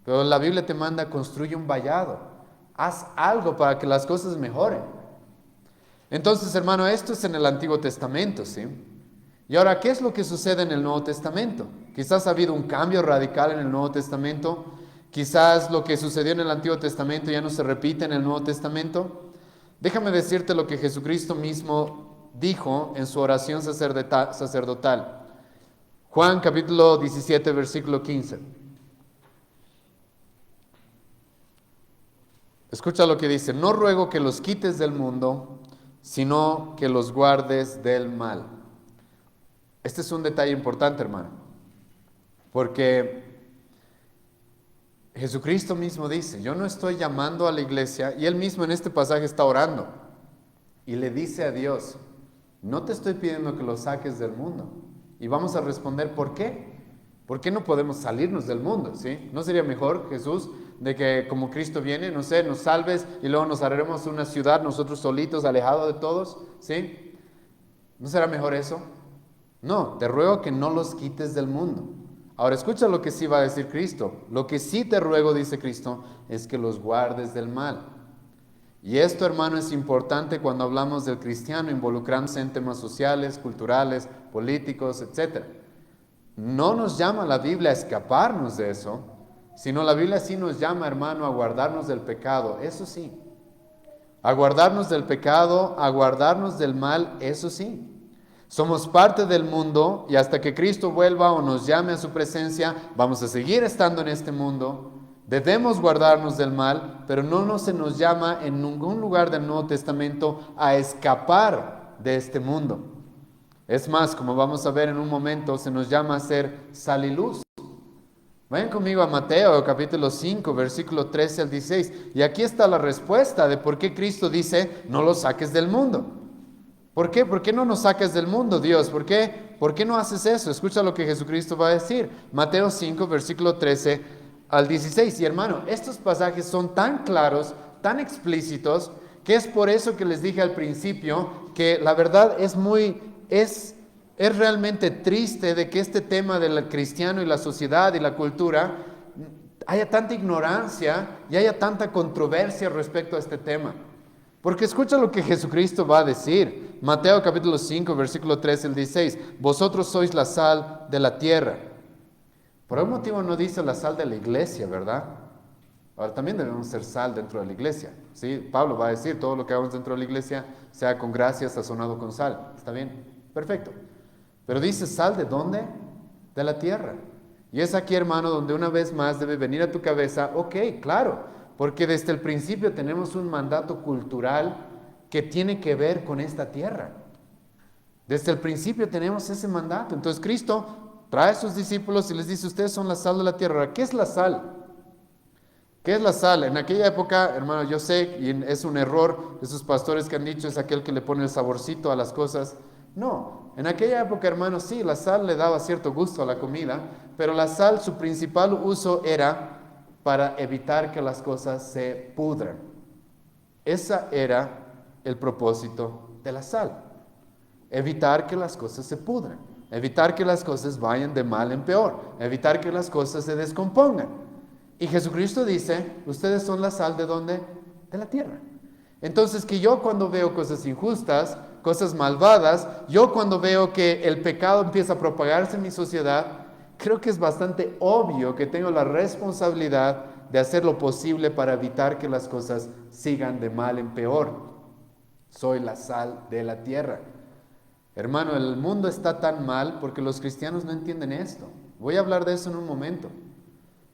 Pero la Biblia te manda, construye un vallado. Haz algo para que las cosas mejoren. Entonces, hermano, esto es en el Antiguo Testamento, ¿sí? Y ahora, ¿qué es lo que sucede en el Nuevo Testamento? Quizás ha habido un cambio radical en el Nuevo Testamento. Quizás lo que sucedió en el Antiguo Testamento ya no se repite en el Nuevo Testamento. Déjame decirte lo que Jesucristo mismo dijo en su oración sacerdotal. Juan capítulo 17, versículo 15. Escucha lo que dice: no ruego que los quites del mundo, sino que los guardes del mal. Este es un detalle importante, hermano, porque Jesucristo mismo dice, yo no estoy llamando a la iglesia, y él mismo en este pasaje está orando, y le dice a Dios, no te estoy pidiendo que los saques del mundo. Y vamos a responder, ¿por qué? ¿Por qué no podemos salirnos del mundo? ¿Sí? ¿No sería mejor, Jesús, de que como Cristo viene, no sé, nos salves y luego nos haremos una ciudad nosotros solitos, alejados de todos? ¿Sí? ¿No será mejor eso? No, te ruego que no los quites del mundo. Ahora escucha lo que sí va a decir Cristo. Lo que sí te ruego, dice Cristo, es que los guardes del mal. Y esto, hermano, es importante cuando hablamos del cristiano involucrándose en temas sociales, culturales, políticos, etc. No nos llama la Biblia a escaparnos de eso, sino la Biblia sí nos llama, hermano, a guardarnos del pecado, eso sí. A guardarnos del pecado, a guardarnos del mal, eso sí. Somos parte del mundo y hasta que Cristo vuelva o nos llame a su presencia, vamos a seguir estando en este mundo. Debemos guardarnos del mal, pero no se nos llama en ningún lugar del Nuevo Testamento a escapar de este mundo. Es más, como vamos a ver en un momento, se nos llama a ser sal y luz. Vayan conmigo a Mateo capítulo 5, versículo 13 al 16. Y aquí está la respuesta de por qué Cristo dice, no los saques del mundo. ¿Por qué? ¿Por qué no nos sacas del mundo, Dios? ¿Por qué? ¿Por qué no haces eso? Escucha lo que Jesucristo va a decir. Mateo 5, versículo 13 al 16. Y hermano, estos pasajes son tan claros, tan explícitos, que es por eso que les dije al principio que la verdad es realmente triste de que este tema del cristiano y la sociedad y la cultura haya tanta ignorancia y haya tanta controversia respecto a este tema. Porque escucha lo que Jesucristo va a decir. Mateo capítulo 5, versículo 13 al 16. Vosotros sois la sal de la tierra. Por algún motivo no dice la sal de la iglesia, ¿verdad? Ahora también debemos ser sal dentro de la iglesia. ¿Sí? Pablo va a decir, todo lo que hagamos dentro de la iglesia sea con gracia, sazonado con sal. ¿Está bien? Perfecto. Pero dice, ¿sal de dónde? De la tierra. Y es aquí, hermano, donde una vez más debe venir a tu cabeza, ok, claro, porque desde el principio tenemos un mandato cultural que tiene que ver con esta tierra. Desde el principio tenemos ese mandato. Entonces Cristo trae a sus discípulos y les dice, ustedes son la sal de la tierra. ¿Qué es la sal? ¿Qué es la sal? En aquella época, hermano, yo sé, y es un error, esos pastores que han dicho, es aquel que le pone el saborcito a las cosas. No, en aquella época, hermano, sí, la sal le daba cierto gusto a la comida, pero la sal, su principal uso era para evitar que las cosas se pudran. Ese era el propósito de la sal. Evitar que las cosas se pudran, evitar que las cosas vayan de mal en peor, evitar que las cosas se descompongan. Y Jesucristo dice, ustedes son la sal ¿de dónde? De la tierra. Entonces que yo cuando veo cosas injustas, cosas malvadas, yo cuando veo que el pecado empieza a propagarse en mi sociedad, creo que es bastante obvio que tengo la responsabilidad de hacer lo posible para evitar que las cosas sigan de mal en peor. Soy la sal de la tierra. Hermano, el mundo está tan mal porque los cristianos no entienden esto. Voy a hablar de eso en un momento.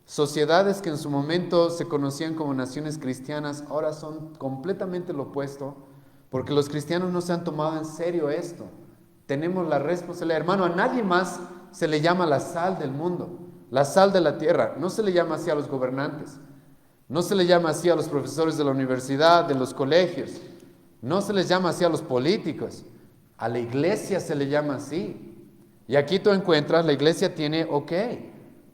Sociedades que en su momento se conocían como naciones cristianas, ahora son completamente lo opuesto, porque los cristianos no se han tomado en serio esto. Tenemos la responsabilidad. Hermano, a nadie más se le llama la sal del mundo, la sal de la tierra. No se le llama así a los gobernantes, no se le llama así a los profesores de la universidad, de los colegios, no se les llama así a los políticos. A la iglesia se le llama así. Y aquí tú encuentras, la iglesia tiene,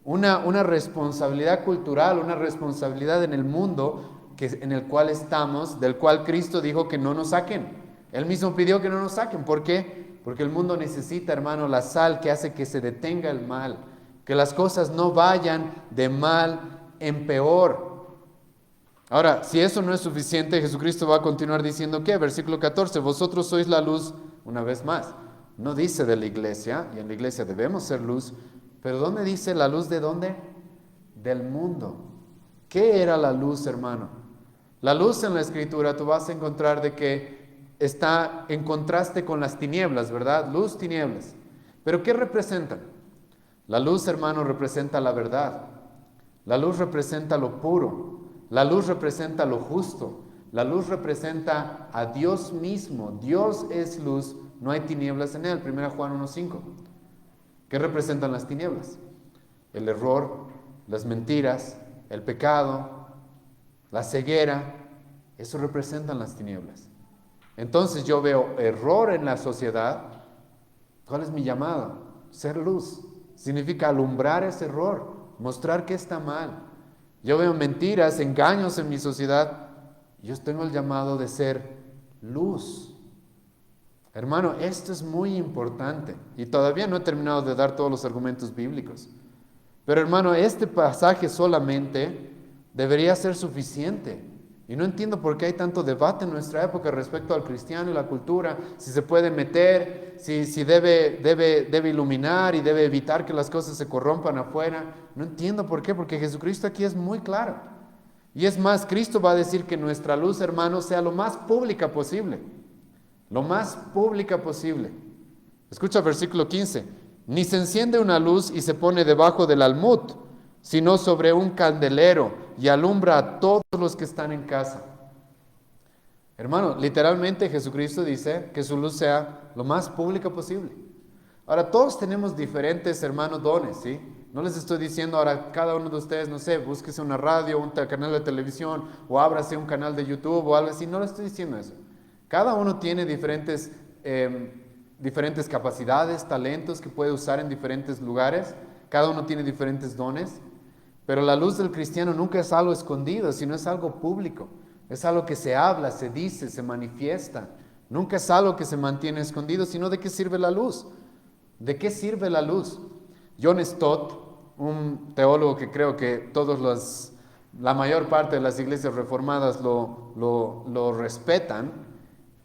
una responsabilidad cultural, una responsabilidad en el mundo en el cual estamos, del cual Cristo dijo que no nos saquen. Él mismo pidió que no nos saquen. ¿Por qué? Porque el mundo necesita, hermano, la sal que hace que se detenga el mal, que las cosas no vayan de mal en peor. Ahora, si eso no es suficiente, Jesucristo va a continuar diciendo ¿qué? Versículo 14, vosotros sois la luz, una vez más. No dice de la iglesia, y en la iglesia debemos ser luz, pero ¿dónde dice la luz de dónde? Del mundo. ¿Qué era la luz, hermano? La luz en la Escritura tú vas a encontrar de que está en contraste con las tinieblas, ¿verdad? Luz, tinieblas. ¿Pero qué representan? La luz, hermano, representa la verdad. La luz representa lo puro. La luz representa lo justo. La luz representa a Dios mismo. Dios es luz, no hay tinieblas en él. 1 Juan 1:5. ¿Qué representan las tinieblas? El error, las mentiras, el pecado, la ceguera. Eso representan las tinieblas. Entonces yo veo error en la sociedad. ¿Cuál es mi llamado? Ser luz. Significa alumbrar ese error, mostrar que está mal. Yo veo mentiras, engaños en mi sociedad. Yo tengo el llamado de ser luz. Hermano, esto es muy importante. Y todavía no he terminado de dar todos los argumentos bíblicos. Pero hermano, este pasaje solamente debería ser suficiente. Y no entiendo por qué hay tanto debate en nuestra época respecto al cristiano y la cultura, si se puede meter, si debe iluminar y debe evitar que las cosas se corrompan afuera. No entiendo por qué, porque Jesucristo aquí es muy claro. Y es más, Cristo va a decir que nuestra luz, hermano, sea lo más pública posible. Lo más pública posible. Escucha el versículo 15. Ni se enciende una luz y se pone debajo del almud, sino sobre un candelero y alumbra a todos los que están en casa. Hermano, literalmente Jesucristo dice que su luz sea lo más pública posible. Ahora, todos tenemos diferentes, hermanos, dones, ¿sí? No les estoy diciendo ahora, cada uno de ustedes, no sé, búsquese una radio, un canal de televisión, o ábrase un canal de YouTube o algo así. No les estoy diciendo eso. Cada uno tiene diferentes capacidades, talentos que puede usar en diferentes lugares. Cada uno tiene diferentes dones. Pero la luz del cristiano nunca es algo escondido, sino es algo público. Es algo que se habla, se dice, se manifiesta. Nunca es algo que se mantiene escondido, sino ¿de qué sirve la luz? ¿De qué sirve la luz? John Stott, un teólogo que creo que la mayor parte de las iglesias reformadas lo respetan,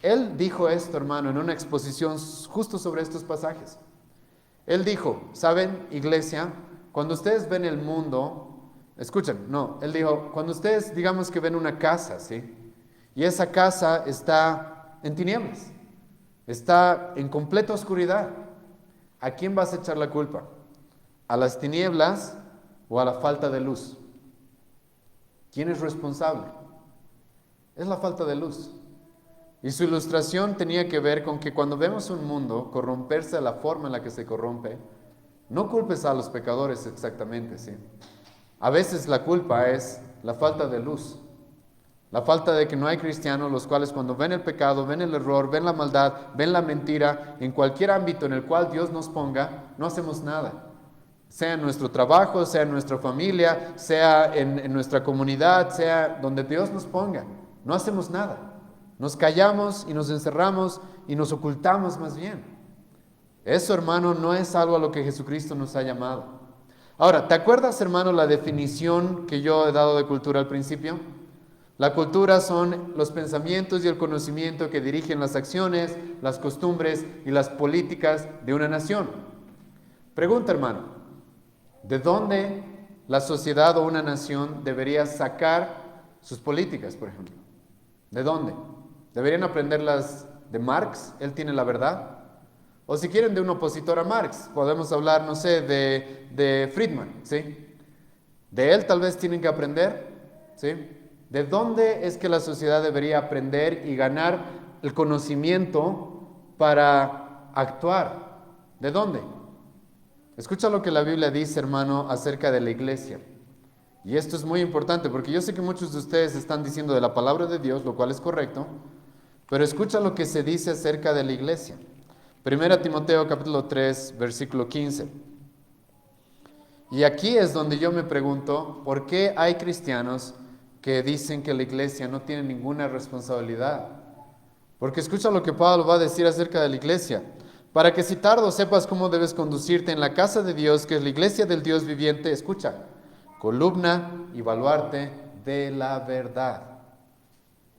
él dijo esto, hermano, en una exposición justo sobre estos pasajes. Él dijo, ¿saben, iglesia? Cuando ustedes ven el mundo, él dijo, cuando ustedes digamos que ven una casa, ¿sí? Y esa casa está en tinieblas, está en completa oscuridad. ¿A quién vas a echar la culpa? ¿A las tinieblas o a la falta de luz? ¿Quién es responsable? Es la falta de luz. Y su ilustración tenía que ver con que cuando vemos un mundo corromperse de la forma en la que se corrompe, no culpes a los pecadores exactamente, ¿sí? A veces la culpa es la falta de luz, la falta de que no hay cristianos los cuales cuando ven el pecado, ven el error, ven la maldad, ven la mentira, en cualquier ámbito en el cual Dios nos ponga, no hacemos nada. Sea en nuestro trabajo, sea en nuestra familia, sea en nuestra comunidad, sea donde Dios nos ponga, no hacemos nada. Nos callamos y nos encerramos y nos ocultamos más bien. Eso, hermano, no es algo a lo que Jesucristo nos ha llamado. Ahora, ¿te acuerdas, hermano, la definición que yo he dado de cultura al principio? La cultura son los pensamientos y el conocimiento que dirigen las acciones, las costumbres y las políticas de una nación. Pregunta, hermano, ¿de dónde la sociedad o una nación debería sacar sus políticas, por ejemplo? ¿De dónde? ¿Deberían aprenderlas de Marx? Él tiene la verdad. O si quieren de un opositor a Marx, podemos hablar, no sé, de Friedman, ¿sí? De él tal vez tienen que aprender, ¿sí? ¿De dónde es que la sociedad debería aprender y ganar el conocimiento para actuar? ¿De dónde? Escucha lo que la Biblia dice, hermano, acerca de la iglesia. Y esto es muy importante porque yo sé que muchos de ustedes están diciendo de la palabra de Dios, lo cual es correcto, pero escucha lo que se dice acerca de la iglesia. Primera Timoteo capítulo 3, versículo 15. Y aquí es donde yo me pregunto, ¿por qué hay cristianos que dicen que la iglesia no tiene ninguna responsabilidad? Porque escucha lo que Pablo va a decir acerca de la iglesia. Para que si tardo sepas cómo debes conducirte en la casa de Dios, que es la iglesia del Dios viviente, escucha, columna y baluarte de la verdad.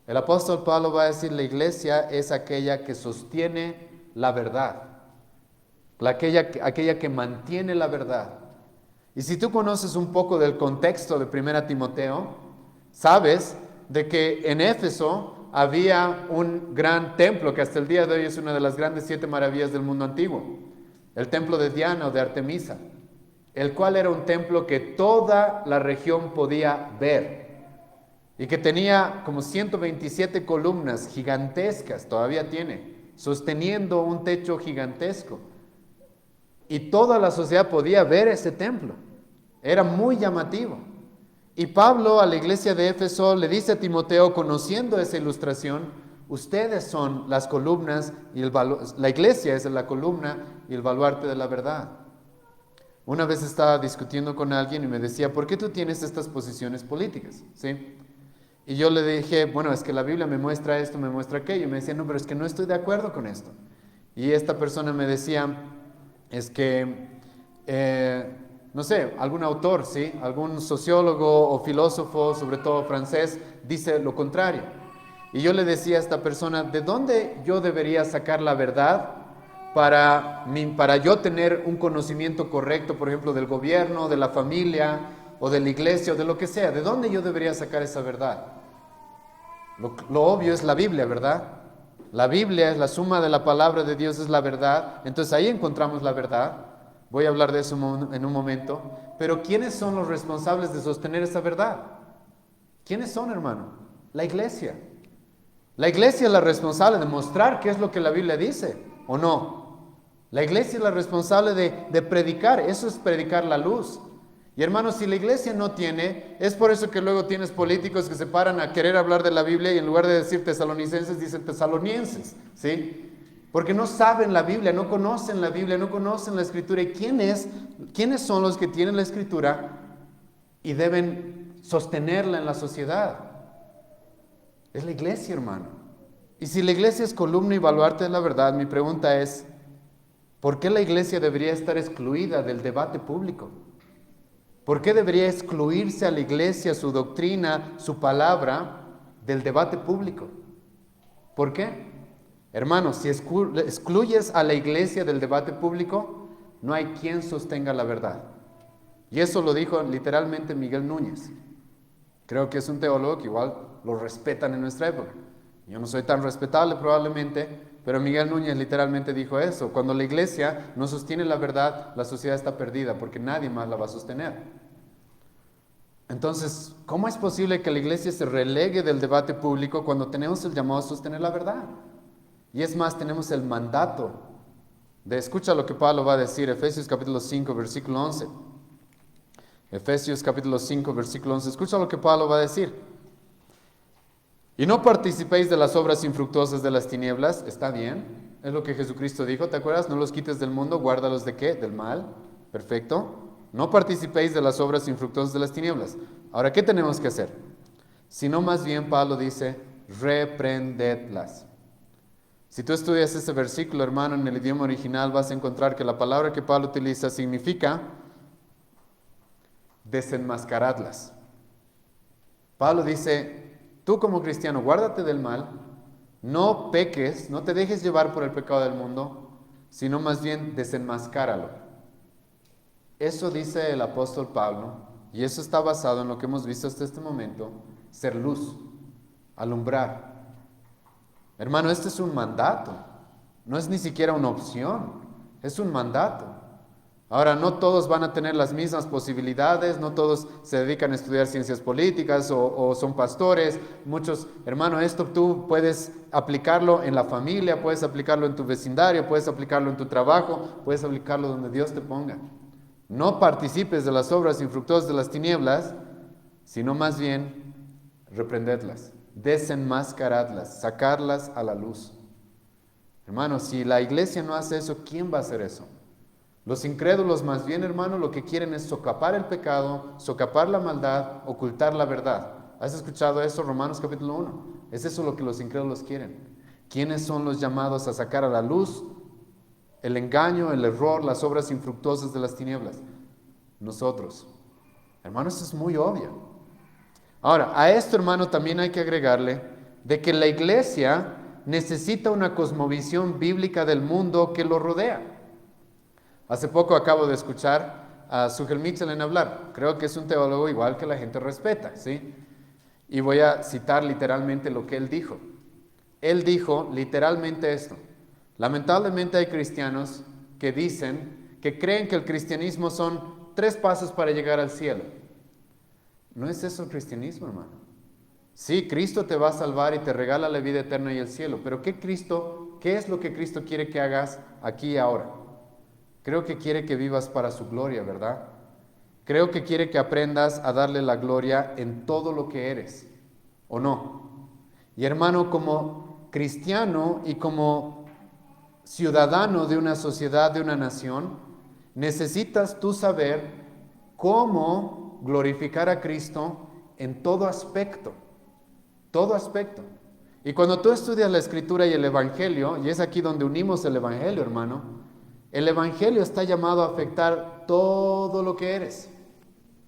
El apóstol Pablo va a decir, la iglesia es aquella que sostiene la verdad, aquella que mantiene la verdad. Y si tú conoces un poco del contexto de 1 Timoteo, sabes de que en Éfeso había un gran templo que hasta el día de hoy es una de las grandes 7 maravillas del mundo antiguo, el templo de Diana o de Artemisa, el cual era un templo que toda la región podía ver y que tenía como 127 columnas gigantescas, todavía tiene, sosteniendo un techo gigantesco. Y toda la sociedad podía ver ese templo. Era muy llamativo. Y Pablo a la iglesia de Éfeso le dice a Timoteo, conociendo esa ilustración, ustedes son las columnas y la iglesia es la columna y el baluarte de la verdad. Una vez estaba discutiendo con alguien y me decía, ¿por qué tú tienes estas posiciones políticas? ¿Sí? Y yo le dije, bueno, es que la Biblia me muestra esto, me muestra aquello. Y me decía, no, pero es que no estoy de acuerdo con esto. Y esta persona me decía, es que, no sé, algún autor, ¿sí? Algún sociólogo o filósofo, sobre todo francés, dice lo contrario. Y yo le decía a esta persona, ¿de dónde yo debería sacar la verdad para yo tener un conocimiento correcto, por ejemplo, del gobierno, de la familia, o de la iglesia, o de lo que sea? ¿De dónde yo debería sacar esa verdad? Lo obvio es la Biblia, ¿verdad? La Biblia es la suma de la palabra de Dios, es la verdad. Entonces ahí encontramos la verdad. Voy a hablar de eso en un momento. Pero ¿quiénes son los responsables de sostener esa verdad? ¿Quiénes son, hermano? La iglesia. La iglesia es la responsable de mostrar qué es lo que la Biblia dice, ¿o no? La iglesia es la responsable de predicar. Eso es predicar la luz. Y hermanos, si la iglesia no tiene, es por eso que luego tienes políticos que se paran a querer hablar de la Biblia y en lugar de decir tesalonicenses, dicen tesalonienses, ¿sí? Porque no saben la Biblia, no conocen la Biblia, no conocen la Escritura. ¿Y quiénes son los que tienen la Escritura y deben sostenerla en la sociedad? Es la iglesia, hermano. Y si la iglesia es columna y baluarte de la verdad, mi pregunta es, ¿por qué la iglesia debería estar excluida del debate público? ¿Por qué debería excluirse a la iglesia, su doctrina, su palabra del debate público? ¿Por qué? Hermanos, si excluyes a la iglesia del debate público, no hay quien sostenga la verdad. Y eso lo dijo literalmente Miguel Núñez. Creo que es un teólogo que igual lo respetan en nuestra época. Yo no soy tan respetable probablemente, pero Miguel Núñez literalmente dijo eso. Cuando la iglesia no sostiene la verdad, la sociedad está perdida porque nadie más la va a sostener. Entonces, ¿cómo es posible que la iglesia se relegue del debate público cuando tenemos el llamado a sostener la verdad? Y es más, tenemos el mandato escucha lo que Pablo va a decir, Efesios capítulo 5, versículo 11. Efesios capítulo 5, versículo 11. Escucha lo que Pablo va a decir. Y no participéis de las obras infructuosas de las tinieblas. Está bien, es lo que Jesucristo dijo, ¿te acuerdas? No los quites del mundo, guárdalos ¿de qué? Del mal. Perfecto. No participéis de las obras infructuosas de las tinieblas. Ahora, ¿qué tenemos que hacer? Sino más bien Pablo dice, reprendedlas. Si tú estudias ese versículo, hermano, en el idioma original vas a encontrar que la palabra que Pablo utiliza significa desenmascaradlas. Pablo dice, tú como cristiano, guárdate del mal, no peques, no te dejes llevar por el pecado del mundo, sino más bien desenmascáralo. Eso dice el apóstol Pablo, y eso está basado en lo que hemos visto hasta este momento, ser luz, alumbrar. Hermano, este es un mandato, no es ni siquiera una opción, es un mandato. Ahora, no todos van a tener las mismas posibilidades, no todos se dedican a estudiar ciencias políticas o son pastores. Muchos, hermano, esto tú puedes aplicarlo en la familia, puedes aplicarlo en tu vecindario, puedes aplicarlo en tu trabajo, puedes aplicarlo donde Dios te ponga. No participes de las obras infructuosas de las tinieblas, sino más bien reprendedlas, desenmascaradlas, sacarlas a la luz. Hermano, si la iglesia no hace eso, ¿quién va a hacer eso? Los incrédulos más bien, hermano, lo que quieren es socapar el pecado, socapar la maldad, ocultar la verdad. ¿Has escuchado eso, Romanos capítulo 1? Es eso lo que los incrédulos quieren. ¿Quiénes son los llamados a sacar a la luz el engaño, el error, las obras infructuosas de las tinieblas? Nosotros. Hermano, eso es muy obvio. Ahora, a esto, hermano, también hay que agregarle de que la iglesia necesita una cosmovisión bíblica del mundo que lo rodea. Hace poco acabo de escuchar a Sugel Michelin hablar. Creo que es un teólogo igual que la gente respeta, ¿sí? Y voy a citar literalmente lo que él dijo. Él dijo literalmente esto: lamentablemente hay cristianos que dicen, que creen que el cristianismo son 3 pasos para llegar al cielo. No es eso el cristianismo, hermano. Sí, Cristo te va a salvar y te regala la vida eterna y el cielo, pero ¿qué es lo que Cristo quiere que hagas aquí y ahora? Creo que quiere que vivas para su gloria, ¿verdad? Creo que quiere que aprendas a darle la gloria en todo lo que eres, ¿o no? Y hermano, como cristiano y como ciudadano de una sociedad, de una nación, necesitas tú saber cómo glorificar a Cristo en todo aspecto. Todo aspecto. Y cuando tú estudias la Escritura y el Evangelio, y es aquí donde unimos el Evangelio, hermano, el Evangelio está llamado a afectar todo lo que eres.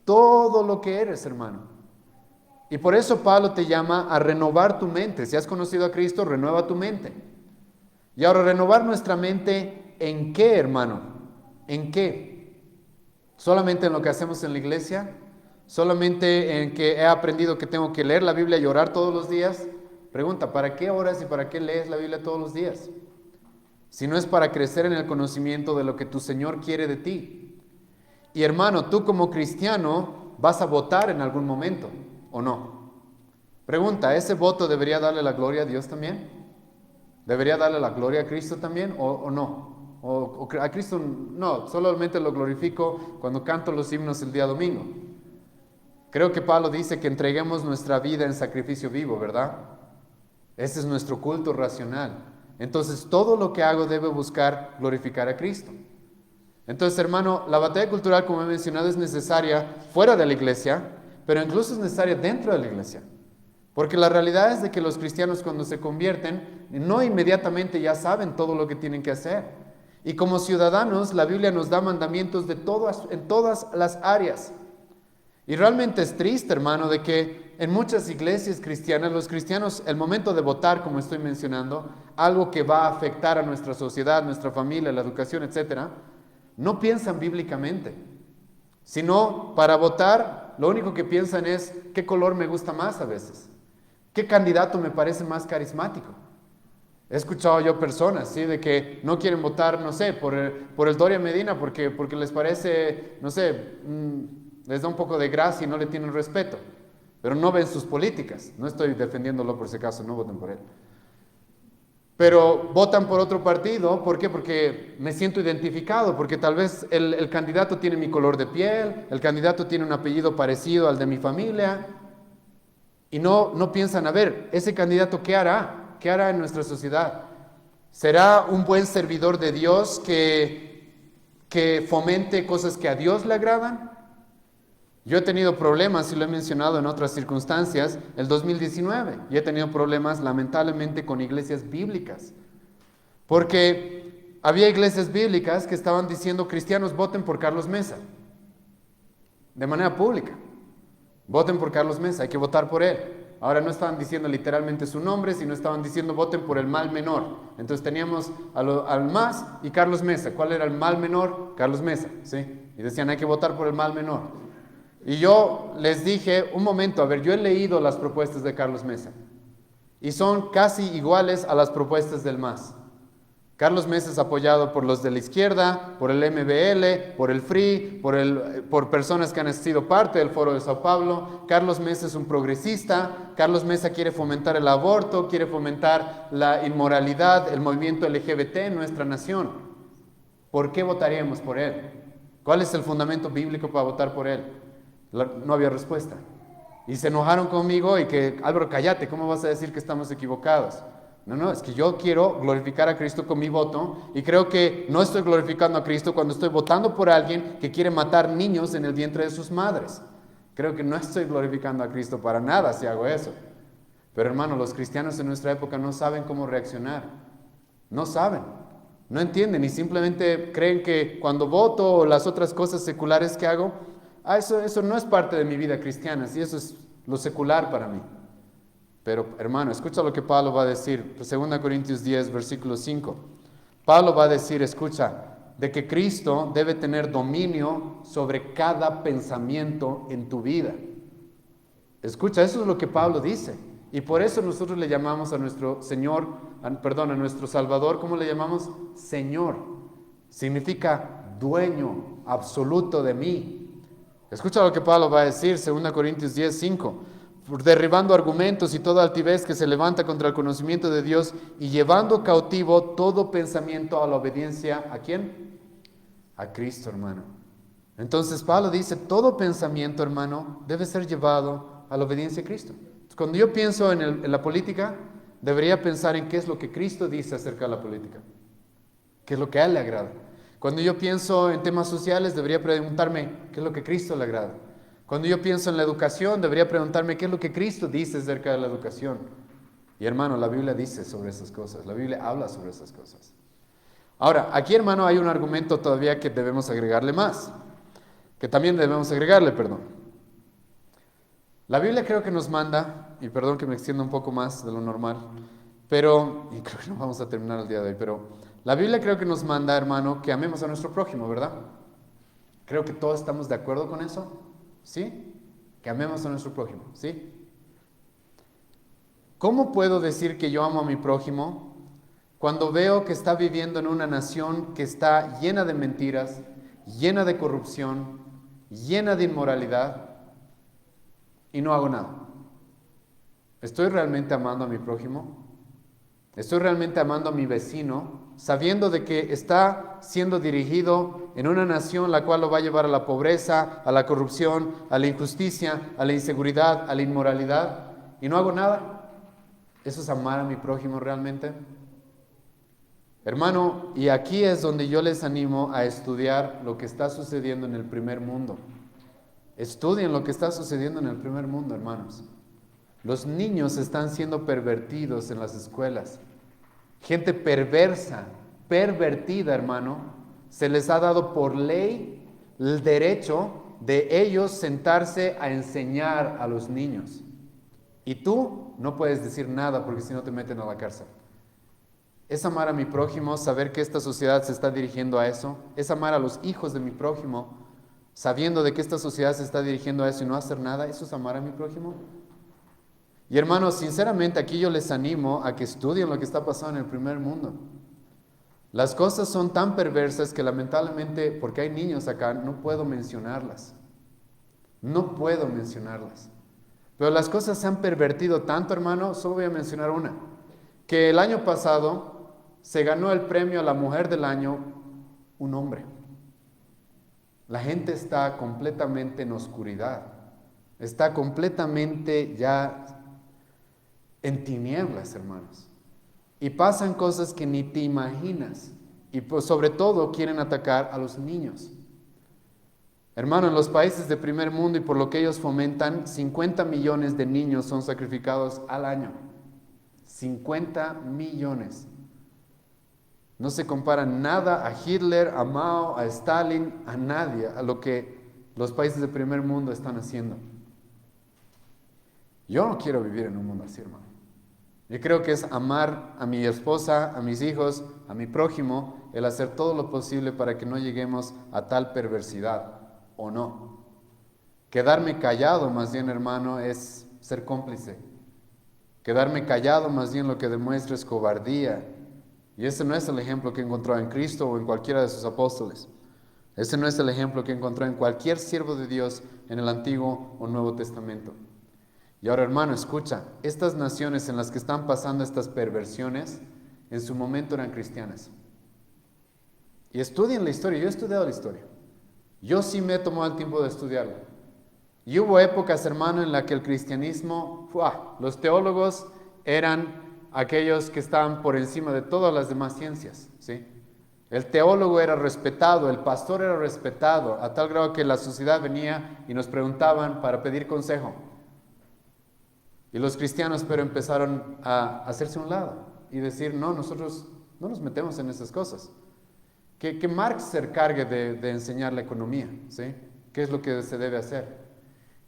Todo lo que eres, hermano. Y por eso Pablo te llama a renovar tu mente. Si has conocido a Cristo, renueva tu mente. Y ahora, renovar nuestra mente, ¿en qué, hermano? ¿En qué? ¿Solamente en lo que hacemos en la iglesia? ¿Solamente en que he aprendido que tengo que leer la Biblia y orar todos los días? Pregunta, ¿para qué oras y para qué lees la Biblia todos los días? Si no es para crecer en el conocimiento de lo que tu Señor quiere de ti. Y hermano, tú como cristiano vas a votar en algún momento, ¿o no? Pregunta, ¿ese voto debería darle la gloria a Dios también? ¿Debería darle la gloria a Cristo también o no? O a Cristo no, solamente lo glorifico cuando canto los himnos el día domingo. Creo que Pablo dice que entreguemos nuestra vida en sacrificio vivo, ¿verdad? Ese es nuestro culto racional. Entonces, todo lo que hago debe buscar glorificar a Cristo. Entonces, hermano, la batalla cultural, como he mencionado, es necesaria fuera de la iglesia, pero incluso es necesaria dentro de la iglesia. Porque la realidad es de que los cristianos, cuando se convierten, no inmediatamente ya saben todo lo que tienen que hacer. Y como ciudadanos, la Biblia nos da mandamientos en todas las áreas. Y realmente es triste, hermano, de que en muchas iglesias cristianas, los cristianos, el momento de votar, como estoy mencionando, algo que va a afectar a nuestra sociedad, nuestra familia, la educación, etcétera, no piensan bíblicamente, sino para votar, lo único que piensan es qué color me gusta más a veces, qué candidato me parece más carismático. He escuchado yo personas, ¿sí?, de que no quieren votar, no sé, por el Doria Medina porque les parece, no sé, les da un poco de gracia y no le tienen respeto, pero no ven sus políticas. No estoy defendiéndolo por si acaso, no voten por él. Pero votan por otro partido, ¿por qué? Porque me siento identificado, porque tal vez el candidato tiene mi color de piel, el candidato tiene un apellido parecido al de mi familia, y no piensan, a ver, ese candidato, ¿qué hará? ¿Qué hará en nuestra sociedad? ¿Será un buen servidor de Dios que fomente cosas que a Dios le agradan? Yo he tenido problemas, y lo he mencionado en otras circunstancias, el 2019, y he tenido problemas lamentablemente con iglesias bíblicas, porque había iglesias bíblicas que estaban diciendo: cristianos, voten por Carlos Mesa, de manera pública, voten por Carlos Mesa, hay que votar por él. Ahora no estaban diciendo literalmente su nombre, sino estaban diciendo voten por el mal menor. Entonces teníamos al MAS y Carlos Mesa. ¿Cuál era el mal menor? Carlos Mesa, ¿sí? Y decían, hay que votar por el mal menor. Y yo les dije, un momento, a ver, yo he leído las propuestas de Carlos Mesa y son casi iguales a las propuestas del MAS. Carlos Mesa es apoyado por los de la izquierda, por el MBL, por el FRI, por personas que han sido parte del Foro de Sao Paulo. Carlos Mesa es un progresista. Carlos Mesa quiere fomentar el aborto, quiere fomentar la inmoralidad, el movimiento LGBT en nuestra nación. ¿Por qué votaríamos por él? ¿Cuál es el fundamento bíblico para votar por él? No había respuesta. Y se enojaron conmigo y que, Álvaro, cállate, ¿cómo vas a decir que estamos equivocados? No, no, es que yo quiero glorificar a Cristo con mi voto y creo que no estoy glorificando a Cristo cuando estoy votando por alguien que quiere matar niños en el vientre de sus madres. Creo que no estoy glorificando a Cristo para nada si hago eso. Pero hermano, los cristianos en nuestra época no saben cómo reaccionar. No saben, no entienden y simplemente creen que cuando voto o las otras cosas seculares que hago, eso no es parte de mi vida cristiana, sí, eso es lo secular para mí. Pero hermano, escucha lo que Pablo va a decir, 2 Corintios 10, versículo 5. Pablo va a decir, escucha, de que Cristo debe tener dominio sobre cada pensamiento en tu vida. Escucha, eso es lo que Pablo dice. Y por eso nosotros le llamamos a nuestro Señor, a nuestro Salvador, ¿cómo le llamamos? Señor. Significa dueño absoluto de mí. Escucha lo que Pablo va a decir, 2 Corintios 10, 5. Derribando argumentos y toda altivez que se levanta contra el conocimiento de Dios y llevando cautivo todo pensamiento a la obediencia, ¿a quién? A Cristo, hermano. Entonces Pablo dice, todo pensamiento, hermano, debe ser llevado a la obediencia a Cristo. Cuando yo pienso en la política, debería pensar en qué es lo que Cristo dice acerca de la política, qué es lo que a Él le agrada. Cuando yo pienso en temas sociales, debería preguntarme qué es lo que Cristo le agrada. Cuando yo pienso en la educación, debería preguntarme qué es lo que Cristo dice acerca de la educación. Y hermano, la Biblia dice sobre esas cosas, la Biblia habla sobre esas cosas. Ahora, aquí hermano hay un argumento todavía que debemos agregarle más, que también debemos agregarle, perdón. La Biblia creo que nos manda, y perdón que me extienda un poco más de lo normal, pero, y creo que no vamos a terminar el día de hoy, pero la Biblia creo que nos manda, hermano, que amemos a nuestro prójimo, ¿verdad? Creo que todos estamos de acuerdo con eso. ¿Sí? Que amemos a nuestro prójimo, ¿sí? ¿Cómo puedo decir que yo amo a mi prójimo cuando veo que está viviendo en una nación que está llena de mentiras, llena de corrupción, llena de inmoralidad y no hago nada? ¿Estoy realmente amando a mi prójimo? ¿Estoy realmente amando a mi vecino, sabiendo de que está siendo dirigido en una nación la cual lo va a llevar a la pobreza, a la corrupción, a la injusticia, a la inseguridad, a la inmoralidad, y no hago nada? ¿Eso es amar a mi prójimo realmente? Hermano, y aquí es donde yo les animo a estudiar lo que está sucediendo en el primer mundo. Estudien lo que está sucediendo en el primer mundo, hermanos. Los niños están siendo pervertidos en las escuelas. Gente perversa, pervertida, hermano. Se les ha dado por ley el derecho de ellos sentarse a enseñar a los niños. Y tú no puedes decir nada porque si no te meten a la cárcel. ¿Es amar a mi prójimo saber que esta sociedad se está dirigiendo a eso? ¿Es amar a los hijos de mi prójimo sabiendo de que esta sociedad se está dirigiendo a eso y no hacer nada? ¿Eso es amar a mi prójimo? Y hermanos, sinceramente aquí yo les animo a que estudien lo que está pasando en el primer mundo. Las cosas son tan perversas que lamentablemente, porque hay niños acá, no puedo mencionarlas. No puedo mencionarlas. Pero las cosas se han pervertido tanto, hermano, solo voy a mencionar una. Que el año pasado se ganó el premio a la mujer del año un hombre. La gente está completamente en oscuridad. Está completamente ya en tinieblas, hermanos. Y pasan cosas que ni te imaginas. Y pues sobre todo quieren atacar a los niños. Hermano, en los países de primer mundo y por lo que ellos fomentan, 50 millones de niños son sacrificados al año. 50 millones. No se compara nada a Hitler, a Mao, a Stalin, a nadie, a lo que los países de primer mundo están haciendo. Yo no quiero vivir en un mundo así, hermano. Yo creo que es amar a mi esposa, a mis hijos, a mi prójimo, el hacer todo lo posible para que no lleguemos a tal perversidad, ¿o no? Quedarme callado, más bien, hermano, es ser cómplice. Quedarme callado, más bien, lo que demuestra es cobardía. Y ese no es el ejemplo que encontró en Cristo o en cualquiera de sus apóstoles. Ese no es el ejemplo que encontró en cualquier siervo de Dios en el Antiguo o Nuevo Testamento. Y ahora, hermano, escucha, estas naciones en las que están pasando estas perversiones, en su momento eran cristianas. Y estudien la historia, yo he estudiado la historia. Yo sí me he tomado el tiempo de estudiarla. Y hubo épocas, hermano, en las que el cristianismo, los teólogos eran aquellos que estaban por encima de todas las demás ciencias, ¿sí? El teólogo era respetado, el pastor era respetado, a tal grado que la sociedad venía y nos preguntaban para pedir consejo. Y los cristianos pero empezaron a hacerse a un lado y decir, no, nosotros no nos metemos en esas cosas. Que Marx se encargue de enseñar la economía, ¿sí? ¿Qué es lo que se debe hacer?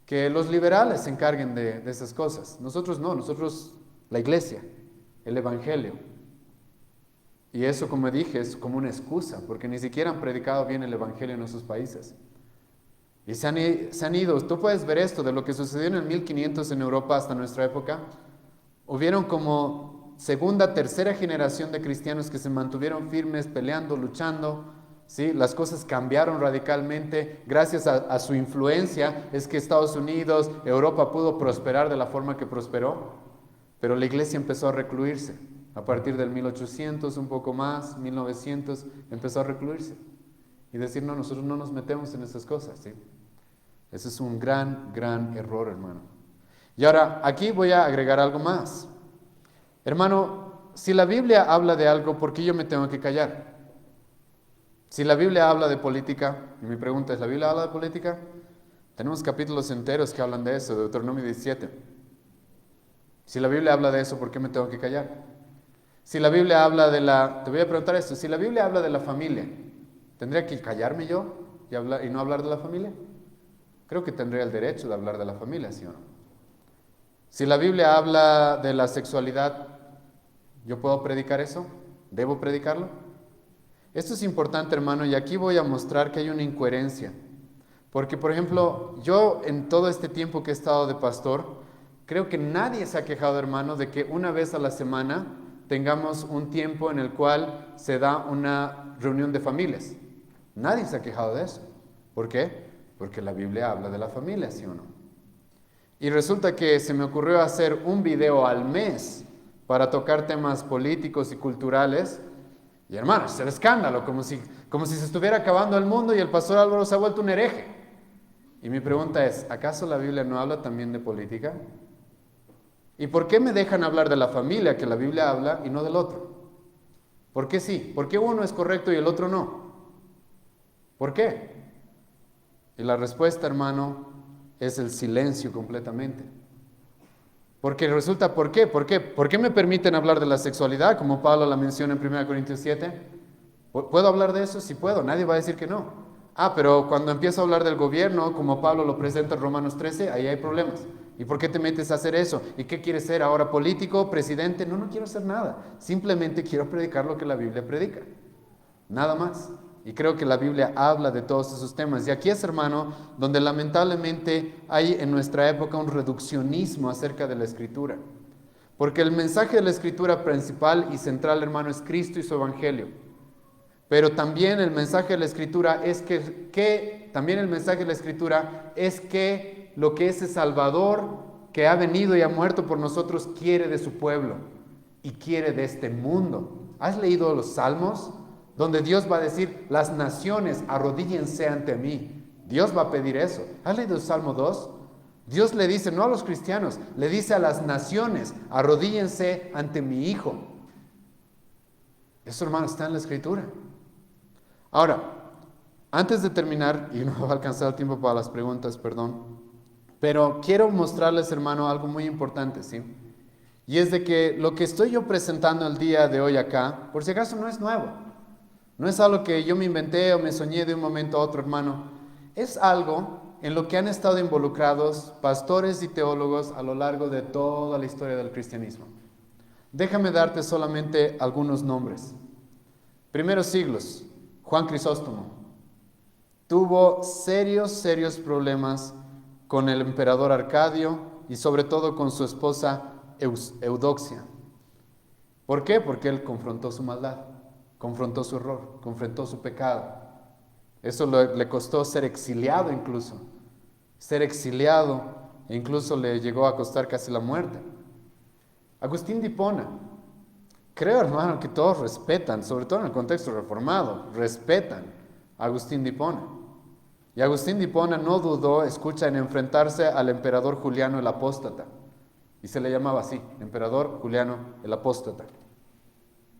Que los liberales se encarguen de esas cosas. Nosotros no, nosotros la iglesia, el evangelio. Y eso, como dije, es como una excusa, porque ni siquiera han predicado bien el evangelio en esos países. Y se han ido. Tú puedes ver esto de lo que sucedió en el 1500 en Europa hasta nuestra época. Hubieron como segunda, tercera generación de cristianos que se mantuvieron firmes, peleando, luchando, ¿sí? Las cosas cambiaron radicalmente. Gracias a su influencia es que Estados Unidos, Europa pudo prosperar de la forma que prosperó, pero la iglesia empezó a recluirse. A partir del 1800, un poco más, 1900, empezó a recluirse y decir, no, nosotros no nos metemos en esas cosas, ¿sí? Ese es un gran, gran error, hermano. Y ahora, aquí voy a agregar algo más. Hermano, si la Biblia habla de algo, ¿por qué yo me tengo que callar? Si la Biblia habla de política, y mi pregunta es, ¿la Biblia habla de política? Tenemos capítulos enteros que hablan de eso, Deuteronomio 17. Si la Biblia habla de eso, ¿por qué me tengo que callar? Si la Biblia habla te voy a preguntar esto, si la Biblia habla de la familia, ¿tendría que callarme yo y no hablar de la familia? Creo que tendría el derecho de hablar de la familia, ¿sí o no? Si la Biblia habla de la sexualidad, ¿yo puedo predicar eso? ¿Debo predicarlo? Esto es importante, hermano, y aquí voy a mostrar que hay una incoherencia. Porque, por ejemplo, yo en todo este tiempo que he estado de pastor, creo que nadie se ha quejado, hermano, de que una vez a la semana tengamos un tiempo en el cual se da una reunión de familias. Nadie se ha quejado de eso. ¿Por qué? Porque la Biblia habla de la familia, ¿sí o no? Y resulta que se me ocurrió hacer un video al mes para tocar temas políticos y culturales. Y hermano, es el escándalo, como si se estuviera acabando el mundo y el pastor Álvaro se ha vuelto un hereje. Y mi pregunta es, ¿acaso la Biblia no habla también de política? ¿Y por qué me dejan hablar de la familia que la Biblia habla y no del otro? ¿Por qué sí? ¿Por qué uno es correcto y el otro no? ¿Por qué? Y la respuesta, hermano, es el silencio completamente. Porque resulta, ¿por qué? ¿Por qué? ¿Por qué me permiten hablar de la sexualidad, como Pablo la menciona en 1 Corintios 7? ¿Puedo hablar de eso? Sí puedo, nadie va a decir que no. Pero cuando empiezo a hablar del gobierno, como Pablo lo presenta en Romanos 13, ahí hay problemas. ¿Y por qué te metes a hacer eso? ¿Y qué quieres ser ahora? ¿Político? ¿Presidente? No quiero hacer nada. Simplemente quiero predicar lo que la Biblia predica. Nada más. Y creo que la Biblia habla de todos esos temas. Y aquí es, hermano, donde lamentablemente hay en nuestra época un reduccionismo acerca de la Escritura. Porque el mensaje de la Escritura principal y central, hermano, es Cristo y su Evangelio. Pero también el mensaje de la Escritura es que lo que ese Salvador que ha venido y ha muerto por nosotros quiere de su pueblo y quiere de este mundo. ¿Has leído los Salmos? Donde Dios va a decir, las naciones arrodíllense ante mí. Dios va a pedir eso. ¿Has leído el Salmo 2? Dios le dice, no a los cristianos, le dice a las naciones, arrodíllense ante mi Hijo. Eso, hermano, está en la Escritura. Ahora, antes de terminar, y no va a alcanzar el tiempo para las preguntas, perdón, pero quiero mostrarles, hermano, algo muy importante, ¿sí? Y es de que lo que estoy yo presentando el día de hoy acá, por si acaso no es nuevo. No es algo que yo me inventé o me soñé de un momento a otro, hermano. Es algo en lo que han estado involucrados pastores y teólogos a lo largo de toda la historia del cristianismo. Déjame darte solamente algunos nombres. Primeros siglos, Juan Crisóstomo. Tuvo serios problemas con el emperador Arcadio y sobre todo con su esposa Eudoxia. ¿Por qué? Porque él confrontó su maldad. Confrontó su error, confrontó su pecado. Eso le costó ser exiliado incluso. Ser exiliado e incluso le llegó a costar casi la muerte. Agustín de Hipona. Creo, hermano, que todos respetan, sobre todo en el contexto reformado, respetan a Agustín de Hipona. Y Agustín de Hipona no dudó, escucha, en enfrentarse al emperador Juliano el Apóstata. Y se le llamaba así, emperador Juliano el Apóstata.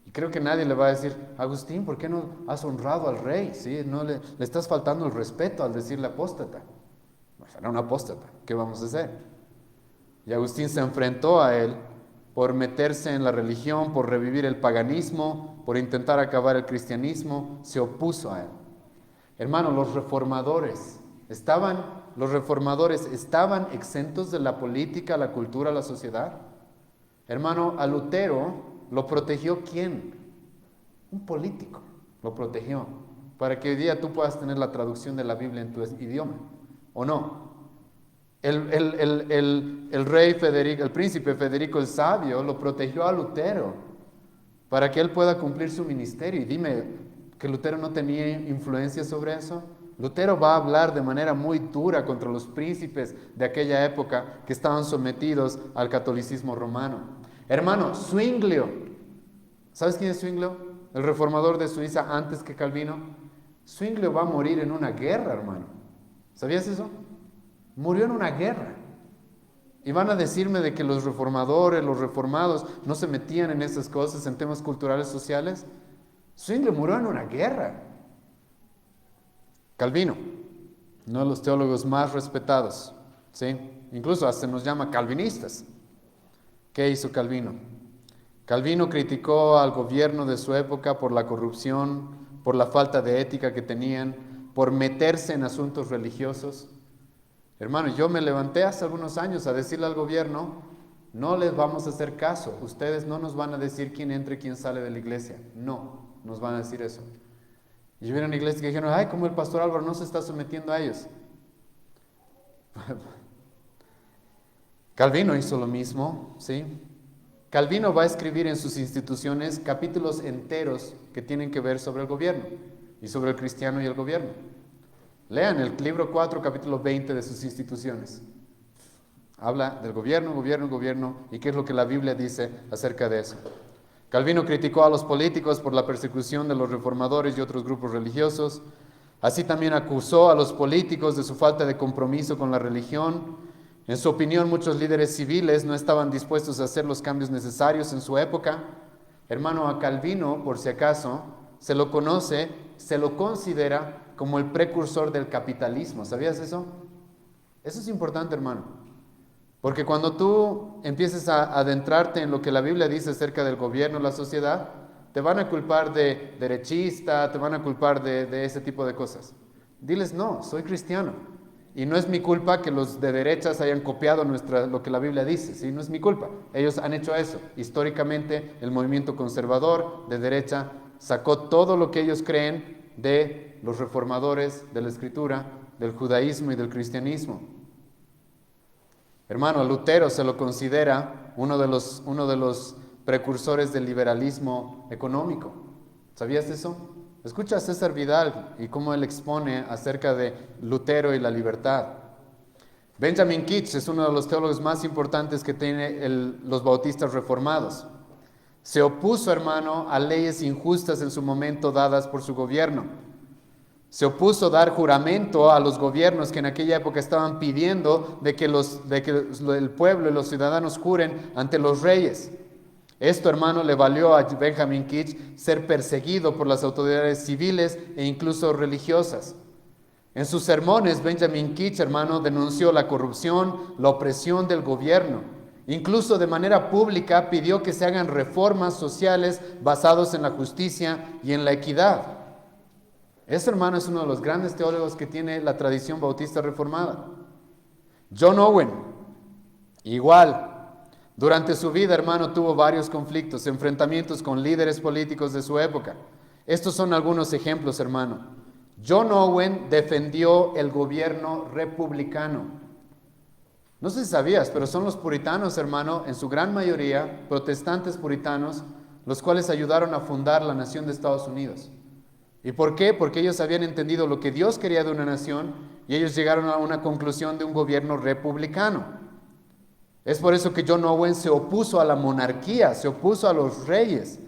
Y creo que nadie le va a decir, Agustín, ¿por qué no has honrado al rey? ¿Sí? No le estás faltando el respeto al decirle apóstata. Pues era un apóstata, ¿qué vamos a hacer? Y Agustín se enfrentó a él por meterse en la religión, por revivir el paganismo, por intentar acabar el cristianismo, se opuso a él. Hermano, los reformadores estaban exentos de la política, la cultura, la sociedad. Hermano, a Lutero lo protegió ¿quién? Un político lo protegió, para que hoy día tú puedas tener la traducción de la Biblia en tu idioma, ¿o no? El rey Federico, el príncipe Federico el Sabio, lo protegió a Lutero para que él pueda cumplir su ministerio. Y dime que Lutero no tenía influencia sobre eso. Lutero va a hablar de manera muy dura contra los príncipes de aquella época que estaban sometidos al catolicismo romano. Hermano, Zwinglio, ¿sabes quién es Zwinglio? El reformador de Suiza antes que Calvino. Zwinglio va a morir en una guerra, hermano. ¿Sabías eso? Murió en una guerra. Y van a decirme de que los reformadores, los reformados, no se metían en esas cosas, en temas culturales, sociales. Zwinglio murió en una guerra. Calvino, uno de los teólogos más respetados, ¿sí? Incluso hasta nos llama calvinistas. ¿Qué hizo Calvino? Calvino criticó al gobierno de su época por la corrupción, por la falta de ética que tenían, por meterse en asuntos religiosos. Hermano, yo me levanté hace algunos años a decirle al gobierno, no les vamos a hacer caso, ustedes no nos van a decir quién entra y quién sale de la iglesia, no nos van a decir eso. Y yo vi a una iglesia que dijeron, ay, como el pastor Álvaro no se está sometiendo a ellos. Calvino hizo lo mismo, ¿sí? Calvino va a escribir en sus instituciones capítulos enteros que tienen que ver sobre el gobierno y sobre el cristiano y el gobierno. Lean el libro 4, capítulo 20 de sus instituciones. Habla del gobierno, y qué es lo que la Biblia dice acerca de eso. Calvino criticó a los políticos por la persecución de los reformadores y otros grupos religiosos. Así también acusó a los políticos de su falta de compromiso con la religión. En su opinión, muchos líderes civiles no estaban dispuestos a hacer los cambios necesarios en su época. Hermano, a Calvino, por si acaso, se lo considera como el precursor del capitalismo. ¿Sabías eso? Eso es importante, hermano. Porque cuando tú empieces a adentrarte en lo que la Biblia dice acerca del gobierno, la sociedad, te van a culpar de derechista, te van a culpar de ese tipo de cosas. Diles, no, soy cristiano. Y no es mi culpa que los de derechas hayan copiado lo que la Biblia dice, ¿sí? No es mi culpa. Ellos han hecho eso. Históricamente, el movimiento conservador de derecha sacó todo lo que ellos creen de los reformadores, de la Escritura, del judaísmo y del cristianismo. Hermano, a Lutero se lo considera uno de los precursores del liberalismo económico. ¿Sabías eso? Escucha a César Vidal y cómo él expone acerca de Lutero y la libertad. Benjamin Kitch es uno de los teólogos más importantes que tienen los bautistas reformados. Se opuso, hermano, a leyes injustas en su momento dadas por su gobierno. Se opuso a dar juramento a los gobiernos que en aquella época estaban pidiendo de que el pueblo y los ciudadanos juren ante los reyes. Esto, hermano, le valió a Benjamin Kitch ser perseguido por las autoridades civiles e incluso religiosas. En sus sermones, Benjamin Kitch, hermano, denunció la corrupción, la opresión del gobierno. Incluso de manera pública pidió que se hagan reformas sociales basadas en la justicia y en la equidad. Este, hermano, es uno de los grandes teólogos que tiene la tradición bautista reformada. John Owen, igual. Durante su vida, hermano, tuvo varios conflictos, enfrentamientos con líderes políticos de su época. Estos son algunos ejemplos, hermano. John Owen defendió el gobierno republicano. No sé si sabías, pero son los puritanos, hermano, en su gran mayoría, protestantes puritanos, los cuales ayudaron a fundar la nación de Estados Unidos. ¿Y por qué? Porque ellos habían entendido lo que Dios quería de una nación y ellos llegaron a una conclusión de un gobierno republicano. Es por eso que John Owen se opuso a la monarquía, se opuso a los reyes.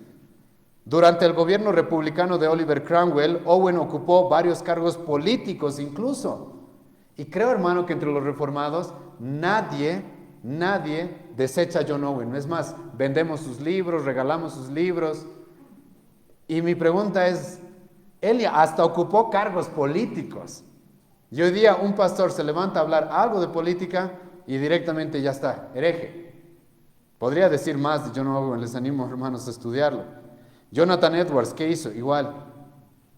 Durante el gobierno republicano de Oliver Cromwell, Owen ocupó varios cargos políticos incluso. Y creo, hermano, que entre los reformados nadie nadie desecha a John Owen. Es más, vendemos sus libros, regalamos sus libros. Y mi pregunta es, él hasta ocupó cargos políticos. Y hoy día un pastor se levanta a hablar algo de política y directamente ya está, hereje. Podría decir más de John Owen, les animo, hermanos, a estudiarlo. Jonathan Edwards, ¿qué hizo? Igual.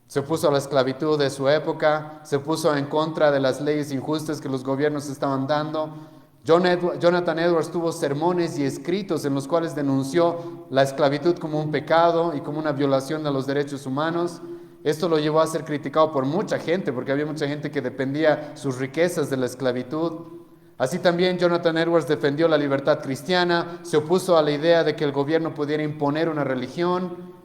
Se opuso a la esclavitud de su época, se puso en contra de las leyes injustas que los gobiernos estaban dando. Jonathan Edwards tuvo sermones y escritos en los cuales denunció la esclavitud como un pecado y como una violación de los derechos humanos. Esto lo llevó a ser criticado por mucha gente, porque había mucha gente que dependía sus riquezas de la esclavitud. Así también Jonathan Edwards defendió la libertad cristiana, se opuso a la idea de que el gobierno pudiera imponer una religión.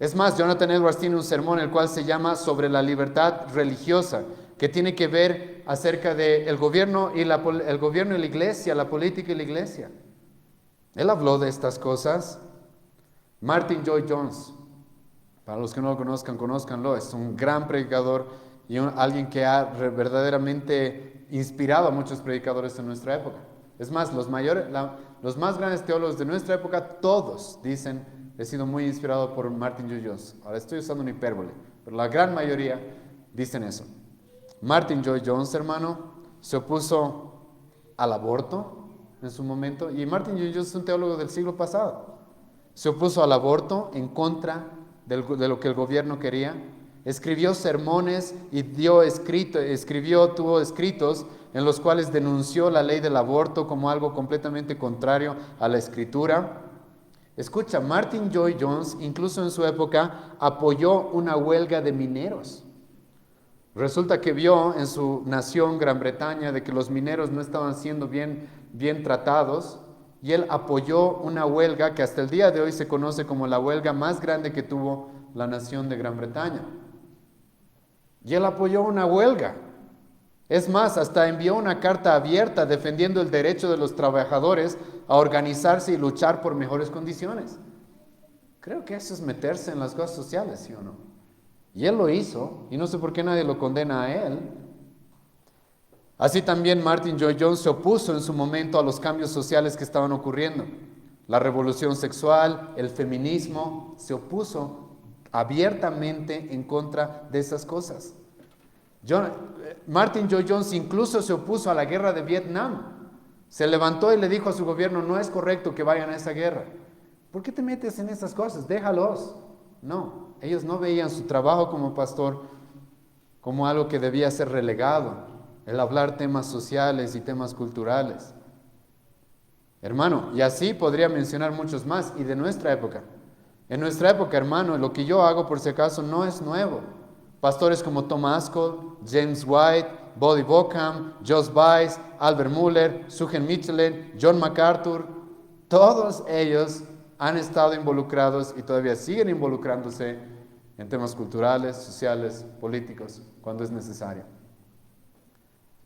Es más, Jonathan Edwards tiene un sermón el cual se llama sobre la libertad religiosa, que tiene que ver acerca del gobierno y el gobierno y la iglesia, la política y la iglesia. Él habló de estas cosas. Martin Lloyd Jones, para los que no lo conozcan, conózcanlo, es un gran predicador y alguien que ha verdaderamente inspirado a muchos predicadores en nuestra época. Es más, los más grandes teólogos de nuestra época, todos dicen, he sido muy inspirado por Martin Lloyd Jones. Ahora estoy usando una hipérbole, pero la gran mayoría dicen eso. Martin Lloyd Jones, hermano, se opuso al aborto en su momento, y Martin Lloyd Jones es un teólogo del siglo pasado. Se opuso al aborto en contra de lo que el gobierno quería. Escribió sermones y tuvo escritos en los cuales denunció la ley del aborto como algo completamente contrario a la escritura. Escucha, Martin Lloyd Jones, incluso en su época, apoyó una huelga de mineros. Resulta que vio en su nación, Gran Bretaña, de que los mineros no estaban siendo bien tratados, y él apoyó una huelga que hasta el día de hoy se conoce como la huelga más grande que tuvo la nación de Gran Bretaña. Y él apoyó una huelga. Es más, hasta envió una carta abierta defendiendo el derecho de los trabajadores a organizarse y luchar por mejores condiciones. Creo que eso es meterse en las cosas sociales, ¿sí o no? Y él lo hizo, y no sé por qué nadie lo condena a él. Así también Martin Lloyd Jones se opuso en su momento a los cambios sociales que estaban ocurriendo. La revolución sexual, el feminismo, se opuso abiertamente en contra de esas cosas. Martin Lloyd Jones incluso se opuso a la guerra de Vietnam. Se levantó y le dijo a su gobierno, no es correcto que vayan a esa guerra. ¿Por qué te metes en esas cosas? Déjalos. No, ellos no veían su trabajo como pastor como algo que debía ser relegado, el hablar temas sociales y temas culturales. Hermano, y así podría mencionar muchos más, y de nuestra época. En nuestra época, hermano, lo que yo hago por si acaso no es nuevo. Pastores como Tom Ascol, James White, Buddy Bockham, Josh Buice, Albert Muller, Susan Michelin, John MacArthur, todos ellos han estado involucrados y todavía siguen involucrándose en temas culturales, sociales, políticos, cuando es necesario.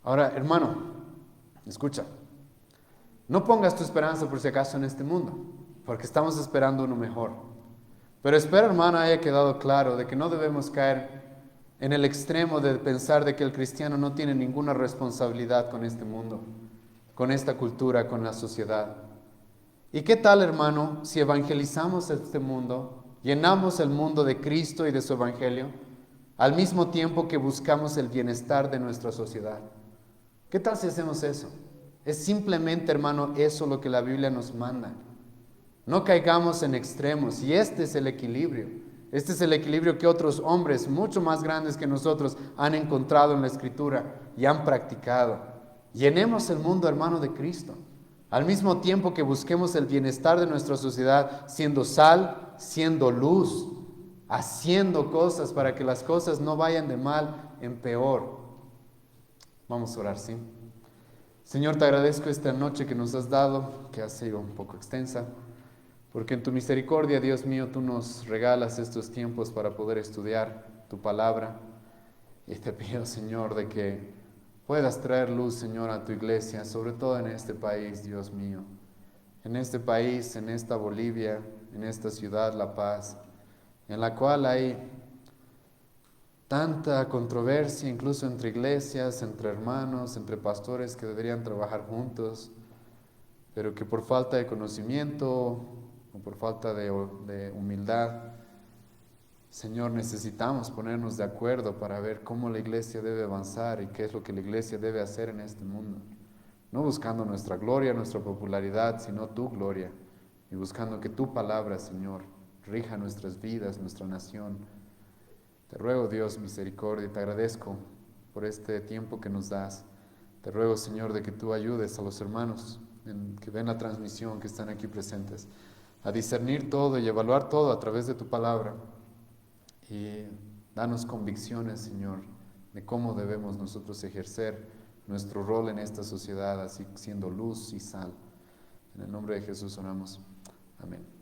Ahora, hermano, escucha, no pongas tu esperanza por si acaso en este mundo, porque estamos esperando uno mejor. Pero espero, hermano, haya quedado claro de que no debemos caer en el extremo de pensar de que el cristiano no tiene ninguna responsabilidad con este mundo, con esta cultura, con la sociedad. ¿Y qué tal, hermano, si evangelizamos este mundo, llenamos el mundo de Cristo y de su evangelio, al mismo tiempo que buscamos el bienestar de nuestra sociedad? ¿Qué tal si hacemos eso? Es simplemente, hermano, eso lo que la Biblia nos manda. No caigamos en extremos, y este es el equilibrio. Este es el equilibrio que otros hombres mucho más grandes que nosotros han encontrado en la Escritura y han practicado. Llenemos el mundo, hermano, de Cristo. Al mismo tiempo que busquemos el bienestar de nuestra sociedad, siendo sal, siendo luz, haciendo cosas para que las cosas no vayan de mal en peor. Vamos a orar, ¿sí? Señor, te agradezco esta noche que nos has dado, que ha sido un poco extensa, porque en tu misericordia, Dios mío, tú nos regalas estos tiempos para poder estudiar tu palabra. Y te pido, Señor, de que puedas traer luz, Señor, a tu iglesia, sobre todo en este país, Dios mío. En este país, en esta Bolivia, en esta ciudad, La Paz, en la cual hay tanta controversia, incluso entre iglesias, entre hermanos, entre pastores que deberían trabajar juntos. pero que por falta de conocimiento o por falta de humildad, Señor, necesitamos ponernos de acuerdo para ver cómo la iglesia debe avanzar y qué es lo que la iglesia debe hacer en este mundo. No buscando nuestra gloria, nuestra popularidad, sino tu gloria. Y buscando que tu palabra, Señor, rija nuestras vidas, nuestra nación. Te ruego, Dios, misericordia, y te agradezco por este tiempo que nos das. Te ruego, Señor, de que tú ayudes a los hermanos que ven la transmisión, que están aquí presentes, a discernir todo y evaluar todo a través de tu palabra. Y danos convicciones, Señor, de cómo debemos nosotros ejercer nuestro rol en esta sociedad, así siendo luz y sal. En el nombre de Jesús oramos. Amén.